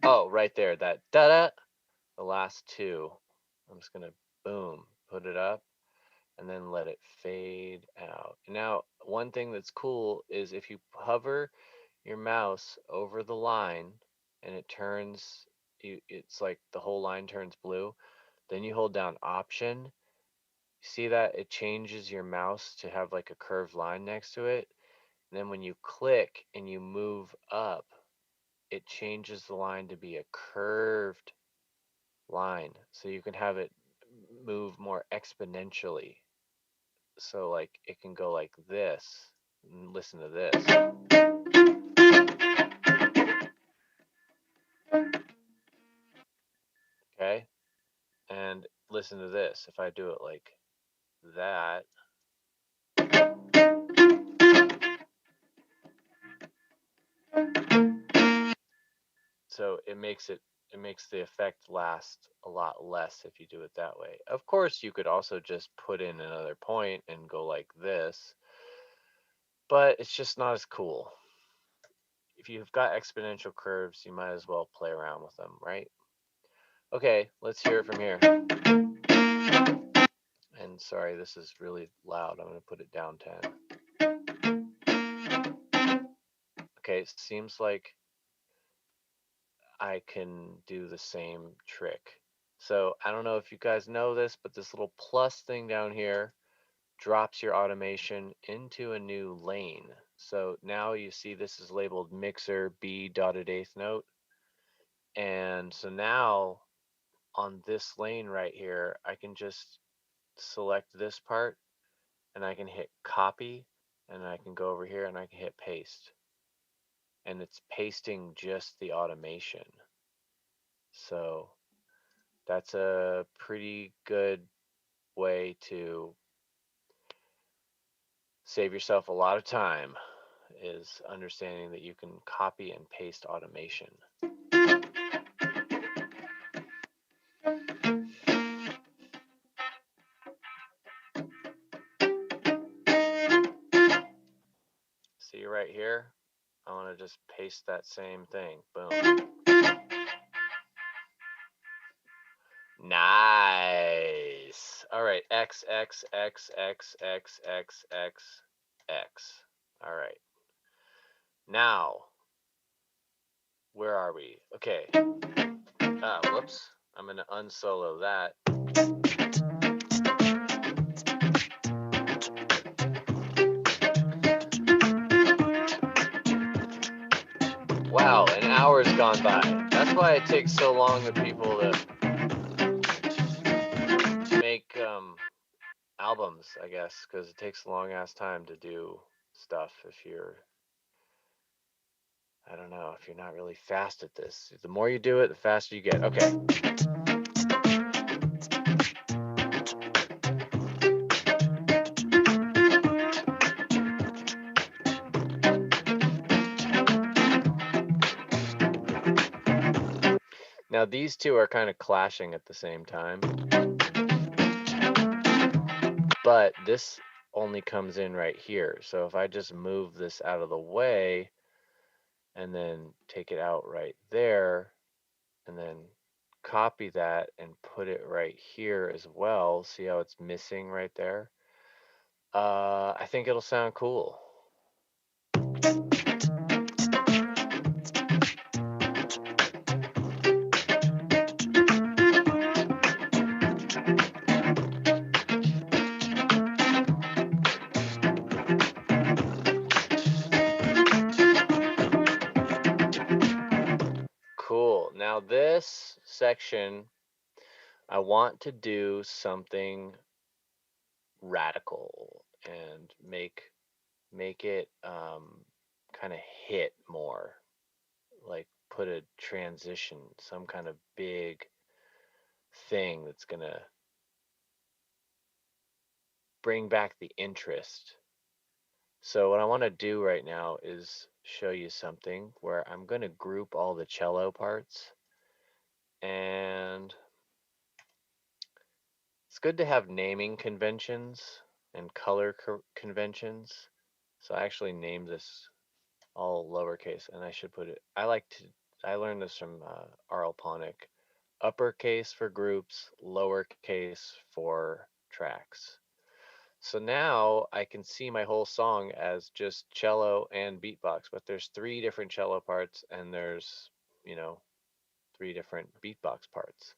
Oh, right there, that da-da, the last two. I'm just going to, boom, put it up, and then let it fade out. Now, one thing that's cool is if you hover your mouse over the line and it turns, it's like the whole line turns blue, then you hold down Option. See that it changes your mouse to have like a curved line next to it. And then when you click and you move up, it changes the line to be a curved line. So you can have it move more exponentially. So like it can go like this. Listen to this. Okay? And listen to this. If I do it like that. So it makes the effect last a lot less if you do it that way. Of course, you could also just put in another point and go like this, but it's just not as cool. If you've got exponential curves, you might as well play around with them, right? Okay, let's hear it from here. And sorry, this is really loud. I'm going to put it down 10. Okay, seems like I can do the same trick. So I don't know if you guys know this, but this little plus thing down here drops your automation into a new lane. So now you see this is labeled mixer B dotted eighth note. And so now on this lane right here, I can just select this part and I can hit copy and I can go over here and I can hit paste. and it's pasting just the automation. So that's a pretty good way to save yourself a lot of time, is understanding that you can copy and paste automation. See right here? I want to just paste that same thing. Boom. Nice. All right. X, X, X, X, X, X, X, X. All right. Now, where are we? Okay. Whoops. I'm going to unsolo that. Wow, an hour's gone by. That's why it takes so long for people to make albums, I guess, because it takes a long ass time to do stuff if you're, I don't know, if you're not really fast at this. The more you do it, the faster you get. Okay. Now these two are kind of clashing at the same time, but this only comes in right here. So if I just move this out of the way and then take it out right there and then copy that and put it right here as well, see how it's missing right there? I think it'll sound cool. Cool. Now this section, I want to do something radical and make it kind of hit more, like put a transition, some kind of big thing that's gonna bring back the interest. So what I want to do right now is show you something where I'm going to group all the cello parts, and it's good to have naming conventions and color conventions. So I actually named this all lowercase, and I should put it, I learned this from R.L. Ponick, uppercase for groups, lowercase for tracks. So now I can see my whole song as just cello and beatbox, but there's 3 different cello parts and there's, 3 different beatbox parts.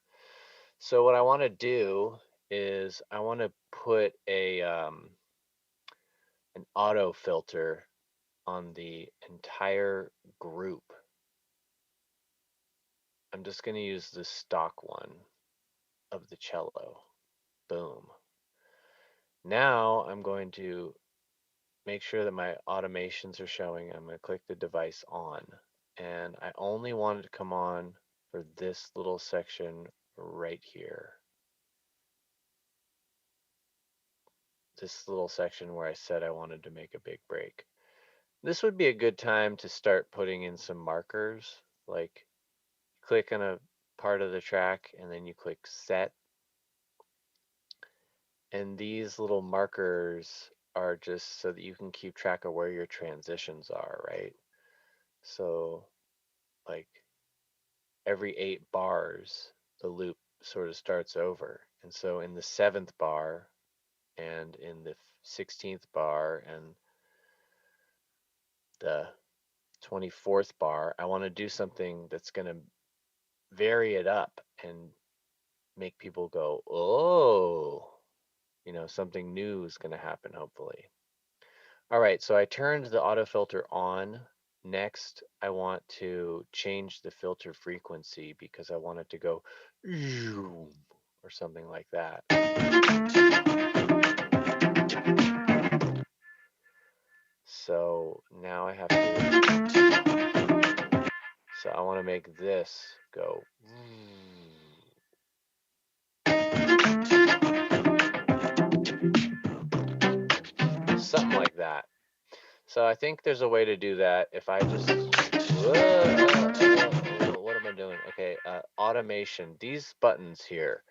So what I want to do is I want to put an auto filter on the entire group. I'm just going to use the stock one of the cello. Boom. Now I'm going to make sure that my automations are showing. I'm going to click the device on, and I only want it to come on for this little section right here. This little section where I said I wanted to make a big break. This would be a good time to start putting in some markers, like click on a part of the track and then you click set. And these little markers are just so that you can keep track of where your transitions are, right? So like every 8 bars, the loop sort of starts over. And so in the 7th bar and in the 16th bar and the 24th bar, I want to do something that's going to vary it up and make people go, oh, something new is going to happen, hopefully. All right, so I turned the auto filter on. Next, I want to change the filter frequency because I want it to go or something like that. So now I have to So I want to make this go. Something like that. So I think there's a way to do that if I just, what am I doing? Okay, automation, these buttons here.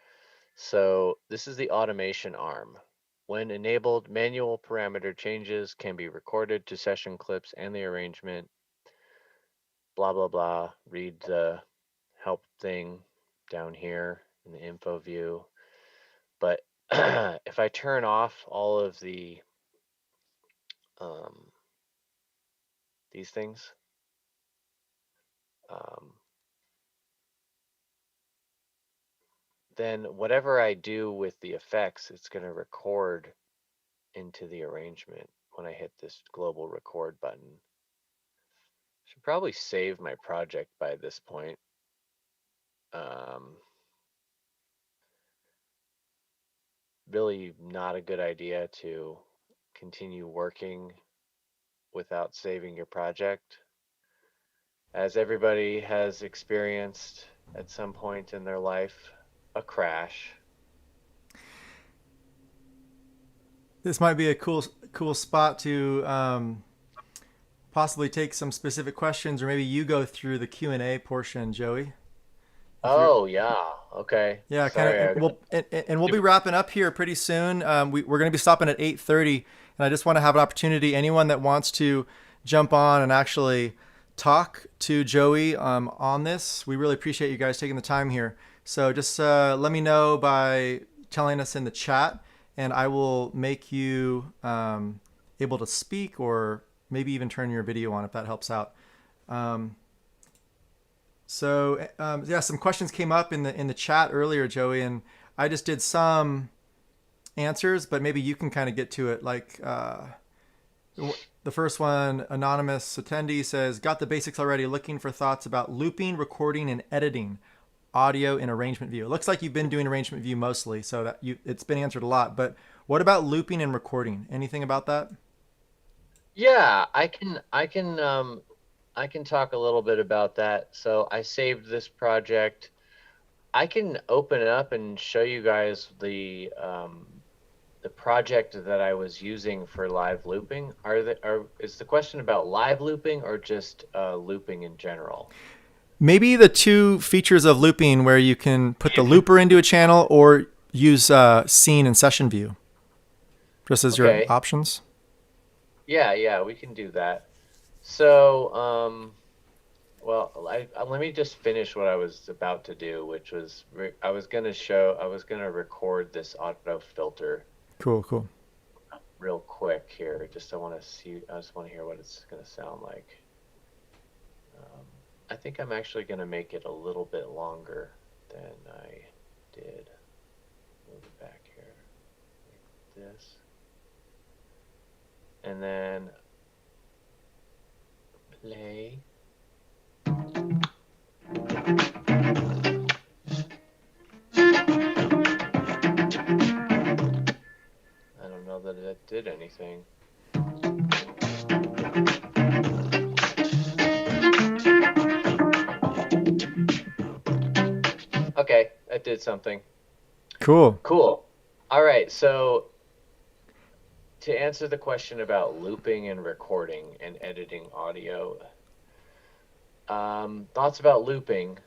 So this is the automation arm. When enabled, manual parameter changes can be recorded to session clips and the arrangement. Blah, blah, blah. Read the help thing down here in the info view. But if I turn off all of these things, then whatever I do with the effects, it's going to record into the arrangement when I hit this global record button. Should probably save my project by this point. Really not a good idea to continue working without saving your project, as everybody has experienced at some point in their life a crash. This might be a cool spot to possibly take some specific questions, or maybe you go through the Q&A portion, Joey. Oh yeah, okay. Yeah, kind Sorry, of. And we'll be wrapping up here pretty soon. We're going to be stopping at 8:30, and I just want to have an opportunity. Anyone that wants to jump on and actually talk to Joey on this, we really appreciate you guys taking the time here. So just let me know by telling us in the chat, and I will make you able to speak, or maybe even turn your video on if that helps out. So yeah, some questions came up in the chat earlier, Joey, and I just did some answers, but maybe you can kind of get to it. Like the first one, anonymous attendee says, "Got the basics already. Looking for thoughts about looping, recording, and editing audio in arrangement view." It looks like you've been doing arrangement view mostly, so that it's been answered a lot. But what about looping and recording? Anything about that? Yeah, I can talk a little bit about that. So I saved this project. I can open it up and show you guys the project that I was using for live looping. Is the question about live looping or just looping in general? Maybe the two features of looping where you can put the looper into a channel or use scene and session view, just as your options. Yeah, we can do that. So, well, let me just finish what I was about to do, which was I was going to record this auto filter. Cool. Real quick here. I just want to hear what it's going to sound like. I think I'm actually going to make it a little bit longer than I did. Move it back here, like this. And then play. I don't know that it did anything. Okay, that did something. Cool. All right, so to answer the question about looping and recording and editing audio, thoughts about looping.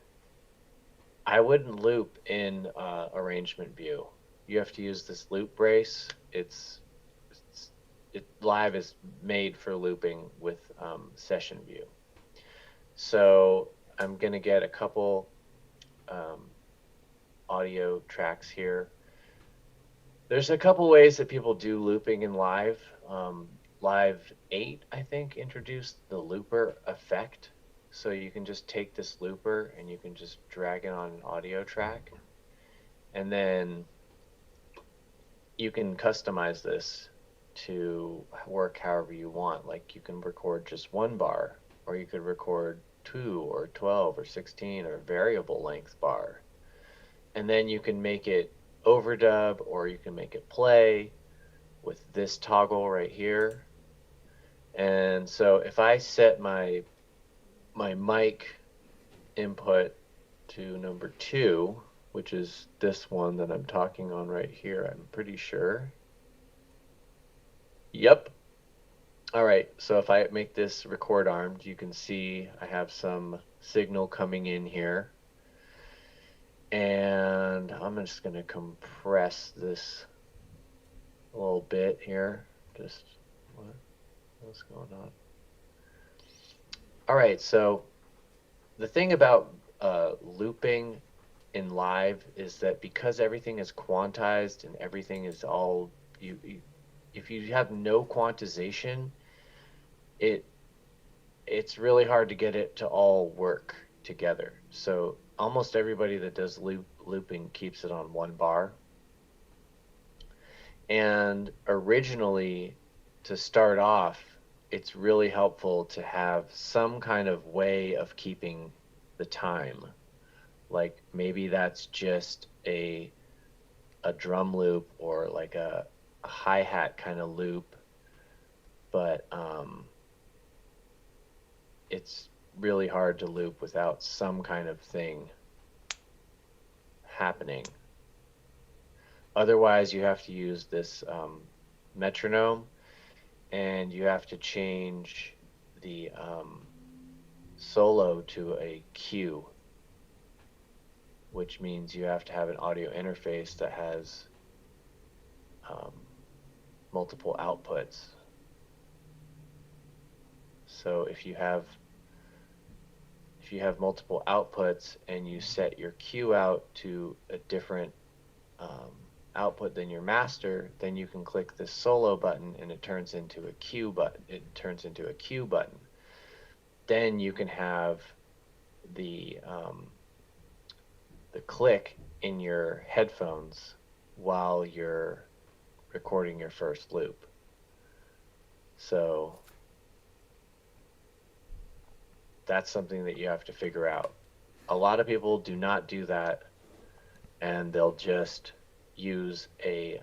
I wouldn't loop in arrangement view. You have to use this loop brace. Live is made for looping with session view. So I'm going to get a couple audio tracks here. There's a couple ways that people do looping in live. Live 8, I think, introduced the looper effect. So you can just take this looper and you can just drag it on an audio track. And then you can customize this to work however you want. Like you can record just one bar, or you could record 2 or 12 or 16 or variable length bar. And then you can make it overdub, or you can make it play with this toggle right here. And so if I set my mic input to number 2, which is this one that I'm talking on right here, I'm pretty sure. Yep. All right, so if I make this record armed, you can see I have some signal coming in here. And I'm just going to compress this a little bit here. Just what's going on? All right, so the thing about looping in live is that because everything is quantized and everything is all if you have no quantization, it's really hard to get it to all work together. So almost everybody that does looping keeps it on 1 bar. And originally, to start off, it's really helpful to have some kind of way of keeping the time. Like maybe that's just a drum loop or like a hi-hat kind of loop, but it's really hard to loop without some kind of thing happening. Otherwise, you have to use this metronome, and you have to change the solo to a cue, which means you have to have an audio interface that has multiple outputs. So if you have multiple outputs and you set your cue out to a different output than your master, then you can click this solo button and it turns into a cue button. Then you can have the click in your headphones while you're recording your first loop. So that's something that you have to figure out. A lot of people do not do that, and they'll just use a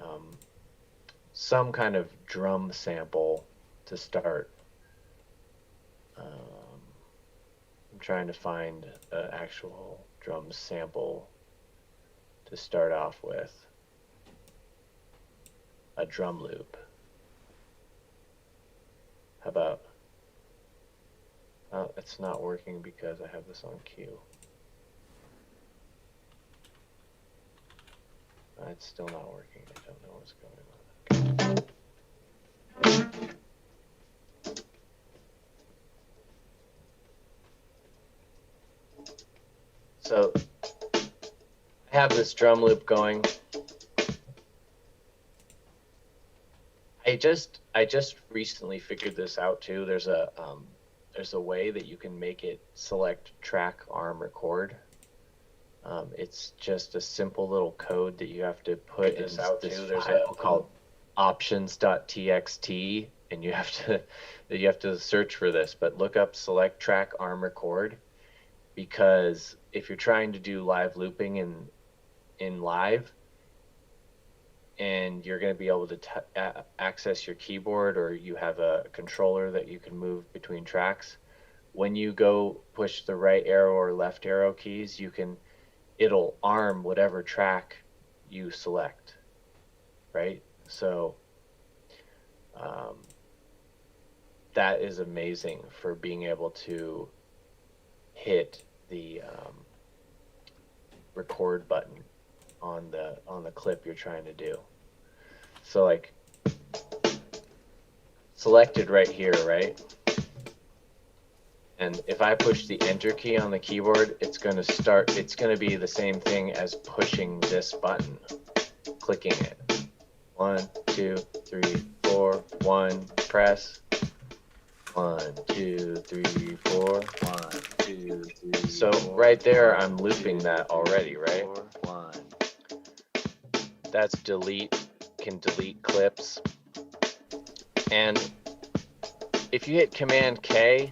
some kind of drum sample to start. I'm trying to find an actual drum sample to start off with. A drum loop. How about... it's not working because I have this on cue. It's still not working. I don't know what's going on. So I have this drum loop going. I just recently figured this out too. There's a way that you can make it select track arm record. It's just a simple little code that you have to put in this file called options.txt, and you have to search for this. But look up select track arm record, because if you're trying to do live looping in live, and you're going to be able to access your keyboard, or you have a controller that you can move between tracks, when you go push the right arrow or left arrow keys, it'll arm whatever track you select, right? So that is amazing for being able to hit the record button on the clip you're trying to do. So like selected right here, right? And if I push the enter key on the keyboard, it's going to be the same thing as pushing this button, clicking it. 1, 2, 3, 4, 1, press. 1, 2, 3, 4, 1, 2, 3. So right there, I'm looping that already, right? 1. That's can delete clips. And if you hit Command K,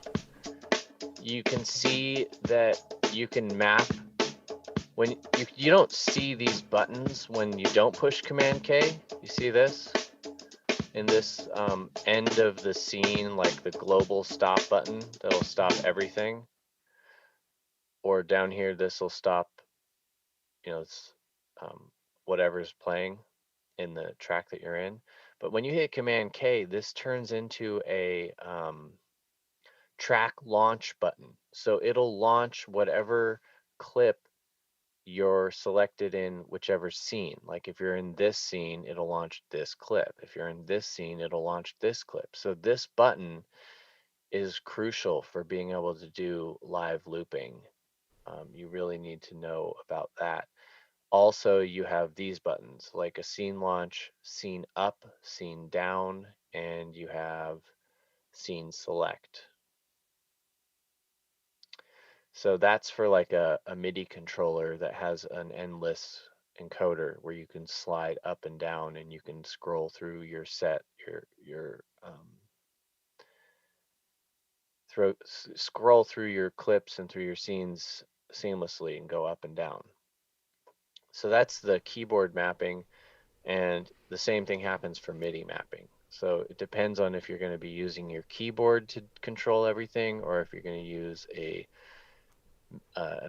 you can see that you can map. When you don't see these buttons when you don't push Command K. You see this? In this end of the scene, like the global stop button that'll stop everything. or down here, this will stop, it's whatever's playing in the track that you're in. But when you hit Command K, this turns into a track launch button. So it'll launch whatever clip you're selected in whichever scene. Like if you're in this scene, it'll launch this clip. If you're in this scene, it'll launch this clip. So this button is crucial for being able to do live looping. You really need to know about that. Also, you have these buttons like a scene launch, scene up, scene down, and you have scene select. So that's for like a MIDI controller that has an endless encoder where you can slide up and down and you can scroll through your set, scroll through your clips and through your scenes seamlessly and go up and down. So that's the keyboard mapping, and the same thing happens for MIDI mapping. So it depends on if you're going to be using your keyboard to control everything or if you're going to use a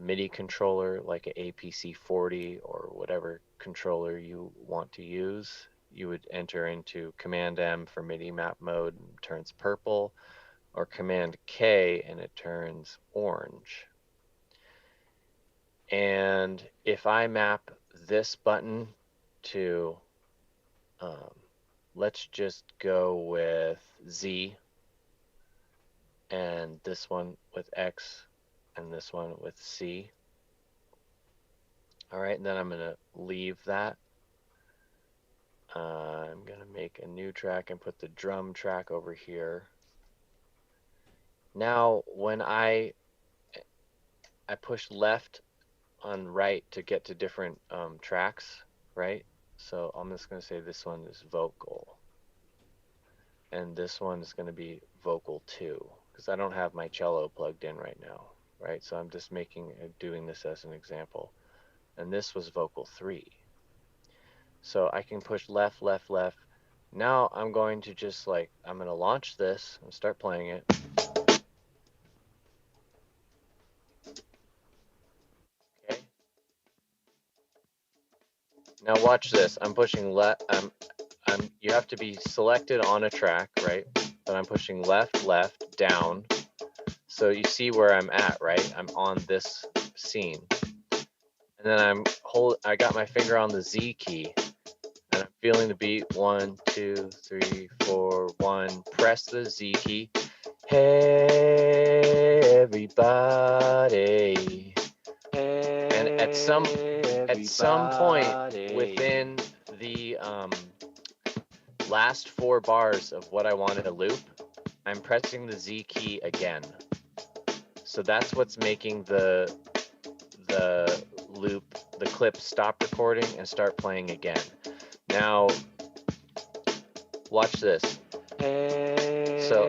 MIDI controller like an APC40 or whatever controller you want to use. You would enter into Command M for MIDI map mode and it turns purple, or Command K and it turns orange. And if I map this button to, let's just go with Z, and this one with X, and this one with C. All right, and then I'm going to leave that. I'm going to make a new track and put the drum track over here. Now, when I push left on right to get to different tracks, right? So I'm just going to say this one is vocal. And this one is going to be vocal 2, because I don't have my cello plugged in right now, right? So I'm just doing this as an example. And this was vocal 3. So I can push left, left, left. Now I'm going to just I'm going to launch this and start playing it. Okay. Now watch this. I'm pushing left. You have to be selected on a track, right? But I'm pushing left, left, down. So you see where I'm at, right? I'm on this scene. And then I got my finger on the Z key. And I'm feeling the beat. 1, 2, 3, 4, 1. Press the Z key. Hey, everybody. And at some point within the last 4 bars of what I wanted to loop, I'm pressing the Z key again. So that's what's making the loop, the clip stop recording and start playing again. Now, watch this. So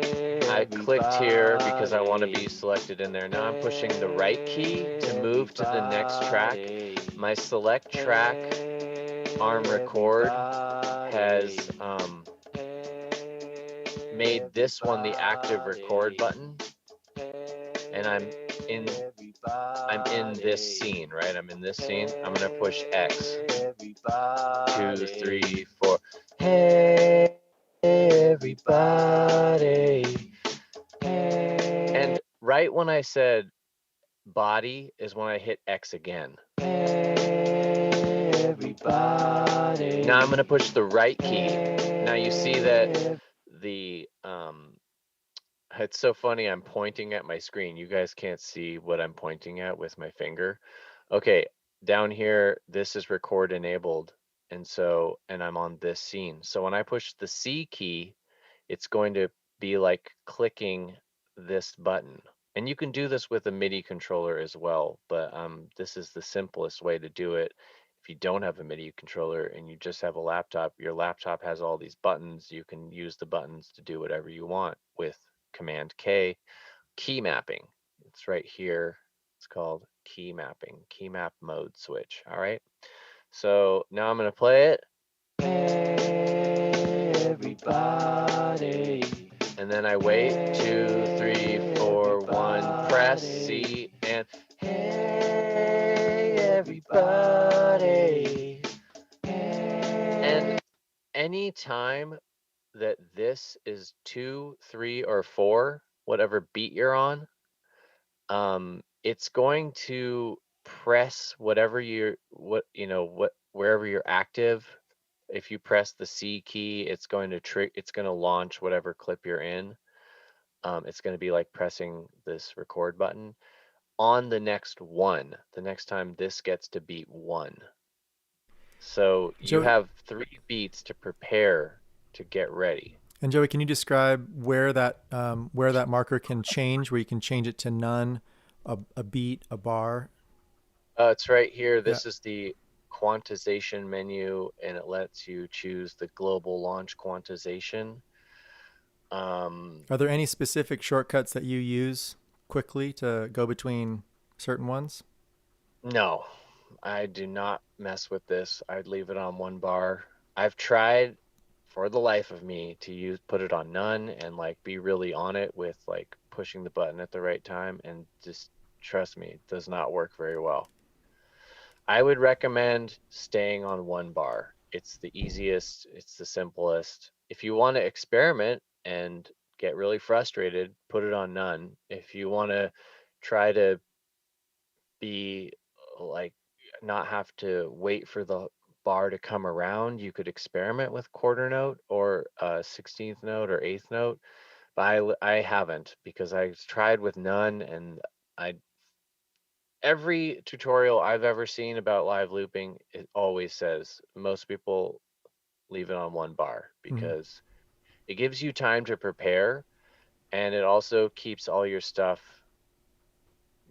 I clicked here because I want to be selected in there. Now I'm pushing the right key to move to the next track. My select track arm record has made this one the active record button, and I'm in this scene, right? I'm in this scene. I'm gonna push X. 2, 3, 4. Hey, everybody. And right when I said body is when I hit X again. Everybody. Now I'm going to push the right key. Now you see that it's so funny, I'm pointing at my screen. You guys can't see what I'm pointing at with my finger. Okay, down here, this is record enabled. And I'm on this scene. So when I push the C key, it's going to be like clicking this button. And you can do this with a MIDI controller as well, but this is the simplest way to do it. If you don't have a MIDI controller and you just have a laptop, your laptop has all these buttons. You can use the buttons to do whatever you want with Command K. Key mapping, it's right here. It's called key mapping, key map mode switch. All right. So now I'm going to play it. Everybody. And then I wait. 2, 3, 4, 1. Press C and Hey, everybody. And any time that this is 2, 3, or 4, whatever beat you're on, it's going to press whatever wherever you're active. If you press the C key, it's going to launch whatever clip you're in. It's going to be like pressing this record button on the next time this gets to beat 1. So you Joey, have 3 beats to prepare to get ready. and Joey, can you describe where that marker can change, where you can change it to none, a beat, a bar? It's right here. Yeah. This is the quantization menu, and it lets you choose the global launch quantization. Are there any specific shortcuts that you use quickly to go between certain ones? No, I do not mess with this. I'd leave it on 1 bar. I've tried for the life of me to put it on none and like be really on it with like pushing the button at the right time, and just trust me, it does not work very well. I would recommend staying on 1 bar. It's the easiest, it's the simplest. If you want to experiment and get really frustrated, put it on none. If you want to try to be like not have to wait for the bar to come around, you could experiment with quarter note or 16th note or 8th note. But I haven't, because I tried with none, and I every tutorial I've ever seen about live looping, it always says most people leave it on 1 bar Mm-hmm. because it gives you time to prepare, and it also keeps all your stuff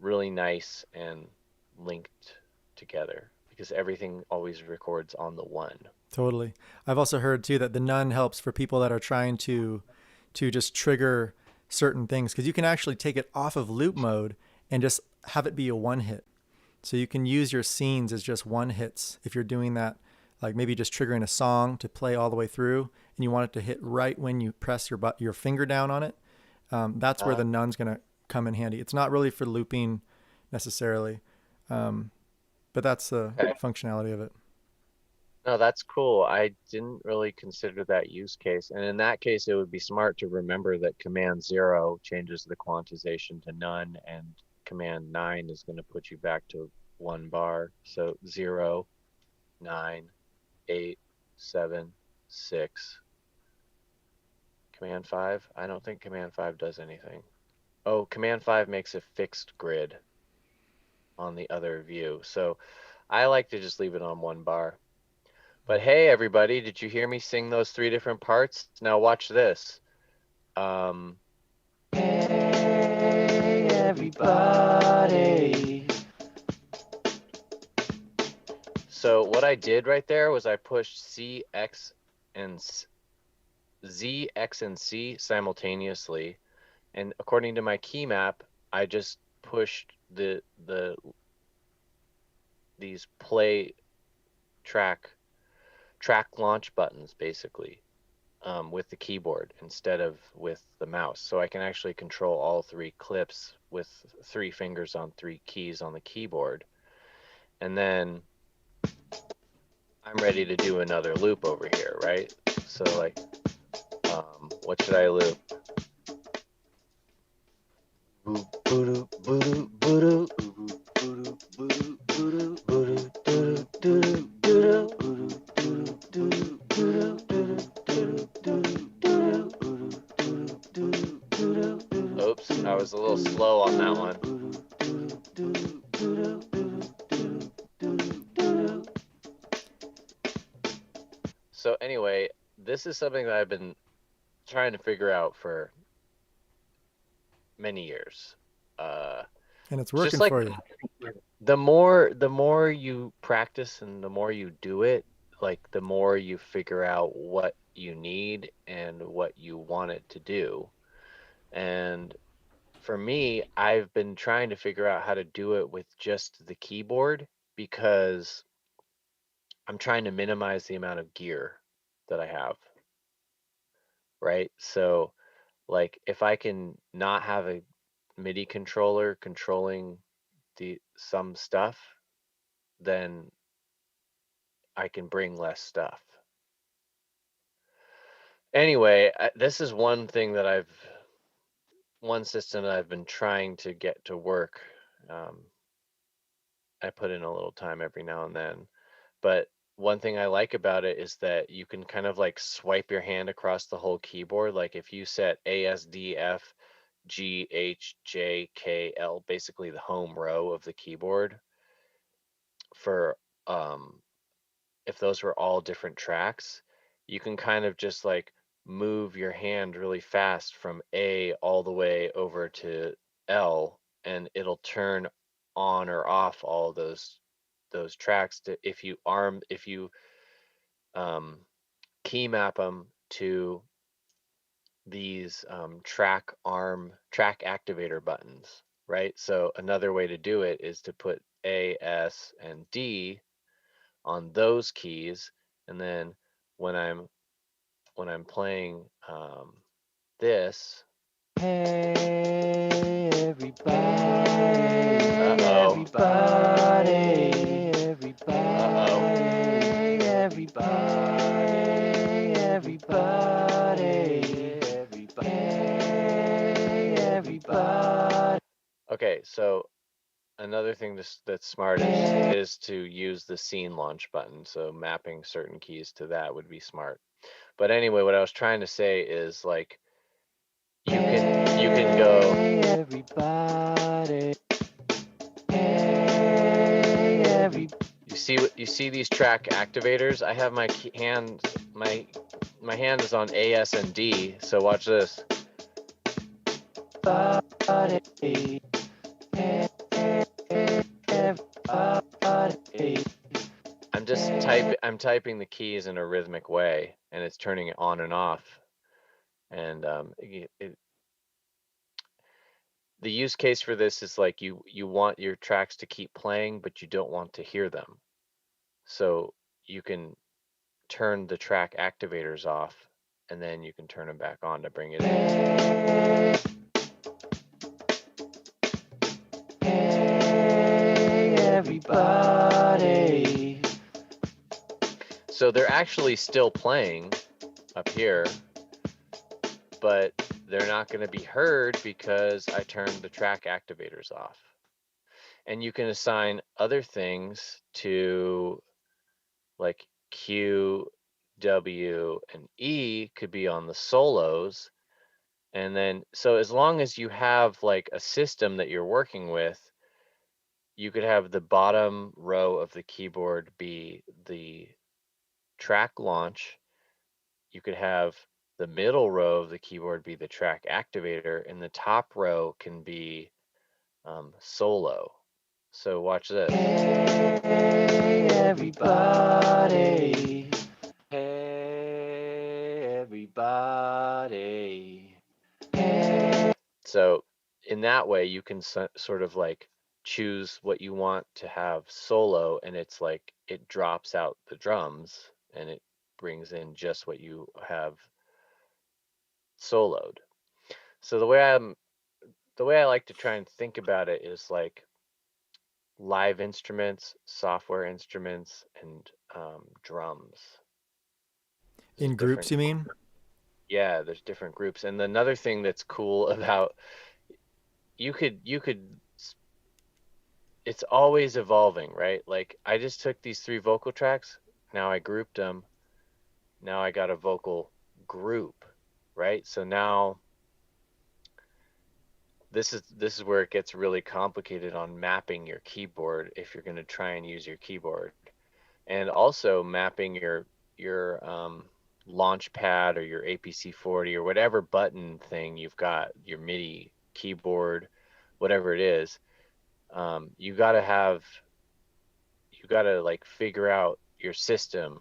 really nice and linked together because everything always records on the 1. Totally. I've also heard too that the none helps for people that are trying to just trigger certain things, because you can actually take it off of loop mode and just have it be a one hit. So you can use your scenes as just one hits if you're doing that, like maybe just triggering a song to play all the way through, and you want it to hit right when you press your finger down on it. That's where the none's going to come in handy. It's not really for looping necessarily, but that's the Okay. functionality of it. No, that's cool. I didn't really consider that use case. And in that case, it would be smart to remember that Command 0 changes the quantization to none, and Command 9 is going to put you back to 1 bar. So 0, 9, 8, 7, 6. Command 5? I don't think Command 5 does anything. Oh, Command 5 makes a fixed grid on the other view. So I like to just leave it on 1 bar. But hey, everybody, did you hear me sing those 3 different parts? Now watch this. Hey, everybody. So what I did right there was I pushed Z, X, and C simultaneously. And according to my key map, I just pushed these play track launch buttons basically, with the keyboard instead of with the mouse. So I can actually control all 3 clips with 3 fingers on 3 keys on the keyboard. And then I'm ready to do another loop over here, right? So like, what should I loop? Oops, I was a little slow on that one. So anyway, this is something that I've been trying to figure out for many years. And it's working Just like for you. the more you practice and the more you do it, like the more you figure out what you need and what you want it to do. And for me, I've been trying to figure out how to do it with just the keyboard because I'm trying to minimize the amount of gear that I have, right? So like if I can not have a MIDI controller controlling some stuff, then I can bring less stuff. Anyway, this is one system that I've been trying to get to work. I put in a little time every now and then, but one thing I like about it is that you can kind of like swipe your hand across the whole keyboard. Like if you set A, S, D, F, G, H, J, K, L, basically the home row of the keyboard for if those were all different tracks, you can kind of just like move your hand really fast from A all the way over to L, and it'll turn on or off all those tracks if you key map them to these track activator buttons, right? So another way to do it is to put A, S, and D on those keys, and then when I'm playing this. Hey everybody, everybody, everybody, everybody. Okay, so another thing that's smart is to use the scene launch button. So mapping certain keys to that would be smart. But anyway, what I was trying to say is like you can go everybody. You see these track activators? I have my hand is on A, S, and D. So watch this. I'm typing the keys in a rhythmic way, and it's turning it on and off. And the use case for this is like you want your tracks to keep playing, but you don't want to hear them. So you can turn the track activators off, and then you can turn them back on to bring it in. Hey, everybody. So they're actually still playing up here, but they're not going to be heard because I turned the track activators off. And you can assign other things to, like Q, W, and E could be on the solos. And then, so as long as you have like a system that you're working with, you could have the bottom row of the keyboard be the track launch. You could have the middle row of the keyboard be the track activator, and the top row can be solo. So watch this. Hey, everybody. Hey, everybody. So in that way, you can sort of like choose what you want to have solo, and it's like it drops out the drums and it brings in just what you have soloed. So the way I like to try and think about it is like live instruments, software instruments, and drums. In groups, you mean? Yeah, there's different groups. And another thing that's cool about you could it's always evolving, right? Like I just took these 3 vocal tracks, now I grouped them, now I got a vocal group, right? So now this is where it gets really complicated on mapping your keyboard if you're going to try and use your keyboard, and also mapping your launch pad or your APC40 or whatever button thing you've got, your MIDI keyboard, whatever it is. You gotta like figure out your system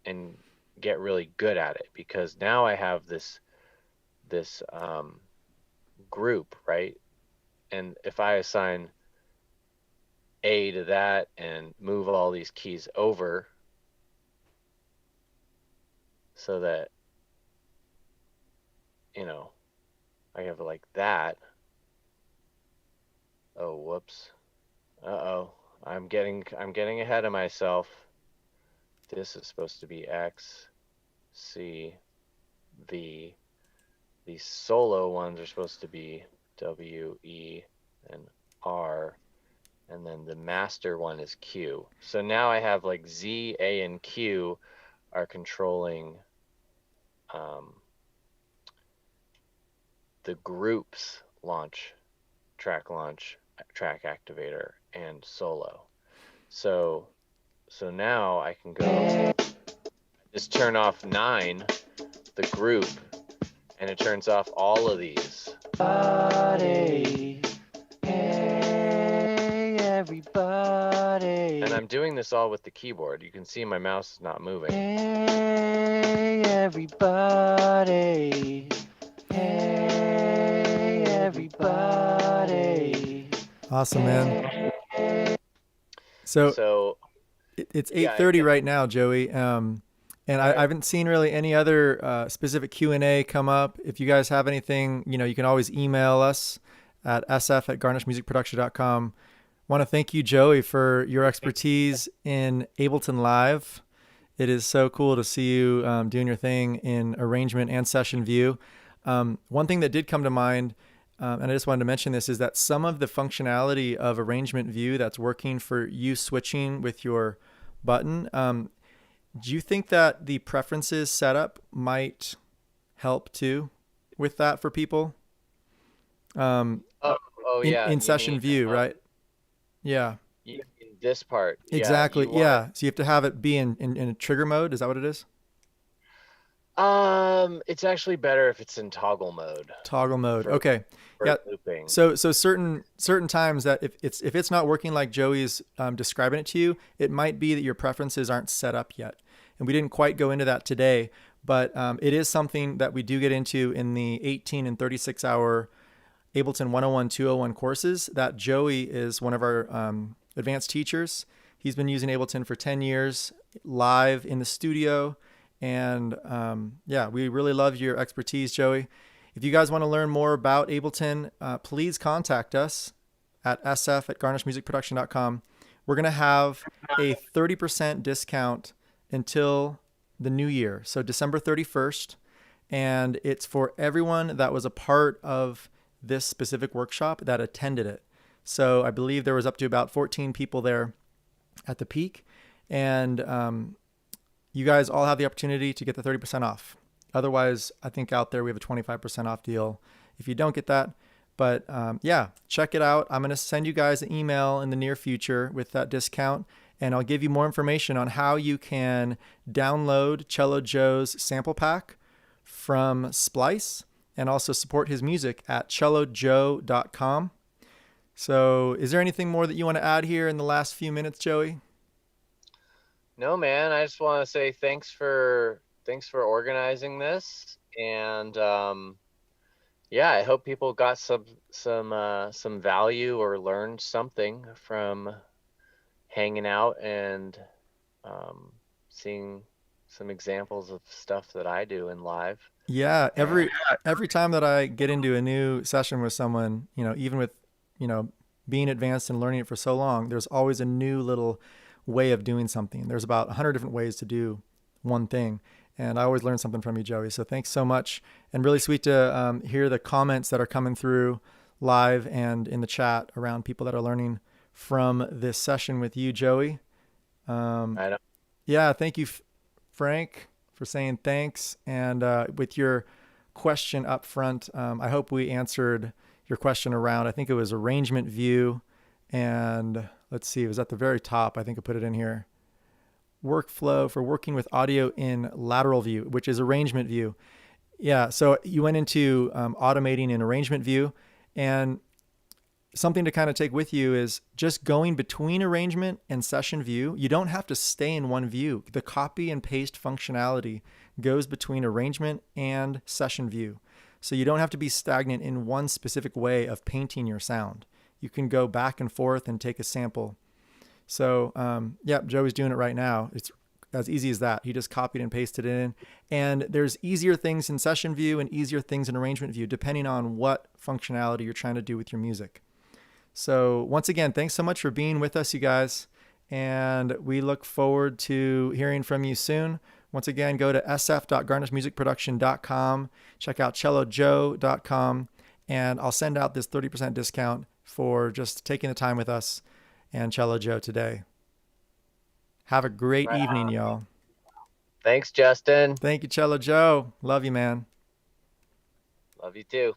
and get really good at it, because now I have this group, right? And if I assign A to that and move all these keys over so that, I have like that. Oh, whoops. Uh-oh. I'm getting ahead of myself. This is supposed to be X, C, V. The solo ones are supposed to be W, E, and R. And then the master one is Q. So now I have like Z, A, and Q are controlling the group's track activator, and solo. So now I can go just turn off 9, the group, and it turns off all of these. Hey, everybody. And I'm doing this all with the keyboard. You can see my mouse is not moving. Hey, everybody. Hey, everybody. Awesome, man. So it's 8:30 right now, Joey. And I haven't seen really any other specific Q&A come up. If you guys have anything, you can always email us at sf@garnishmusicproduction.com. Want to thank you, Joey, for your expertise in Ableton Live. It is so cool to see you doing your thing in arrangement and session view. One thing that did come to mind, and I just wanted to mention this, is that some of the functionality of arrangement view that's working for you switching with your button, do you think that the preferences setup might help too with that for people? Yeah. In session view, right? Yeah. In this part. Exactly. Yeah. So you have to have it be in a trigger mode. Is that what it is? It's actually better if it's in toggle mode. Toggle mode. For, okay. For yeah. Looping. So certain times that if it's not working like Joey's describing it to you, it might be that your preferences aren't set up yet. And we didn't quite go into that today, but it is something that we do get into in the 18 and 36 hour Ableton 101, 201 courses. That Joey is one of our advanced teachers. He's been using Ableton for 10 years live in the studio. And we really love your expertise, Joey. If you guys want to learn more about Ableton, please contact us at sf@garnishmusicproduction.com. We're going to have a 30% discount until the new year, so December 31st. And it's for everyone that was a part of this specific workshop that attended it. So I believe there was up to about 14 people there at the peak. And you guys all have the opportunity to get the 30% off. Otherwise, I think out there we have a 25% off deal if you don't get that. But check it out. I'm going to send you guys an email in the near future with that discount. And I'll give you more information on how you can download Cello Joe's sample pack from Splice and also support his music at cellojoe.com. So is there anything more that you want to add here in the last few minutes, Joey? No, man, I just want to say thanks for organizing this, and I hope people got some value or learned something from hanging out and seeing some examples of stuff that I do in live. Yeah, every time that I get into a new session with someone, even with being advanced and learning it for so long, there's always a new little way of doing something. There's about 100 different ways to do one thing. And I always learn something from you, Joey. So thanks so much. And really sweet to hear the comments that are coming through live and in the chat around people that are learning from this session with you, Joey. Yeah, thank you, Frank, for saying thanks. And with your question up front, I hope we answered your question around, I think it was arrangement view. And let's see, it was at the very top. I think I put it in here. Workflow for working with audio in lateral view, which is arrangement view. Yeah, so you went into automating in arrangement view. And something to kind of take with you is just going between arrangement and session view. You don't have to stay in one view. The copy and paste functionality goes between arrangement and session view. So you don't have to be stagnant in one specific way of painting your sound. You can go back and forth and take a sample. So, Joey's doing it right now. It's as easy as that. He just copied and pasted it in. And there's easier things in session view and easier things in arrangement view, depending on what functionality you're trying to do with your music. So once again, thanks so much for being with us, you guys. And we look forward to hearing from you soon. Once again, go to sf.garnishmusicproduction.com, check out cellojoe.com, and I'll send out this 30% discount for just taking the time with us and Cello Joe today. Have a great Right evening, on. y'all. Thanks, Justin. Thank you, Cello Joe. Love you, man. Love you too.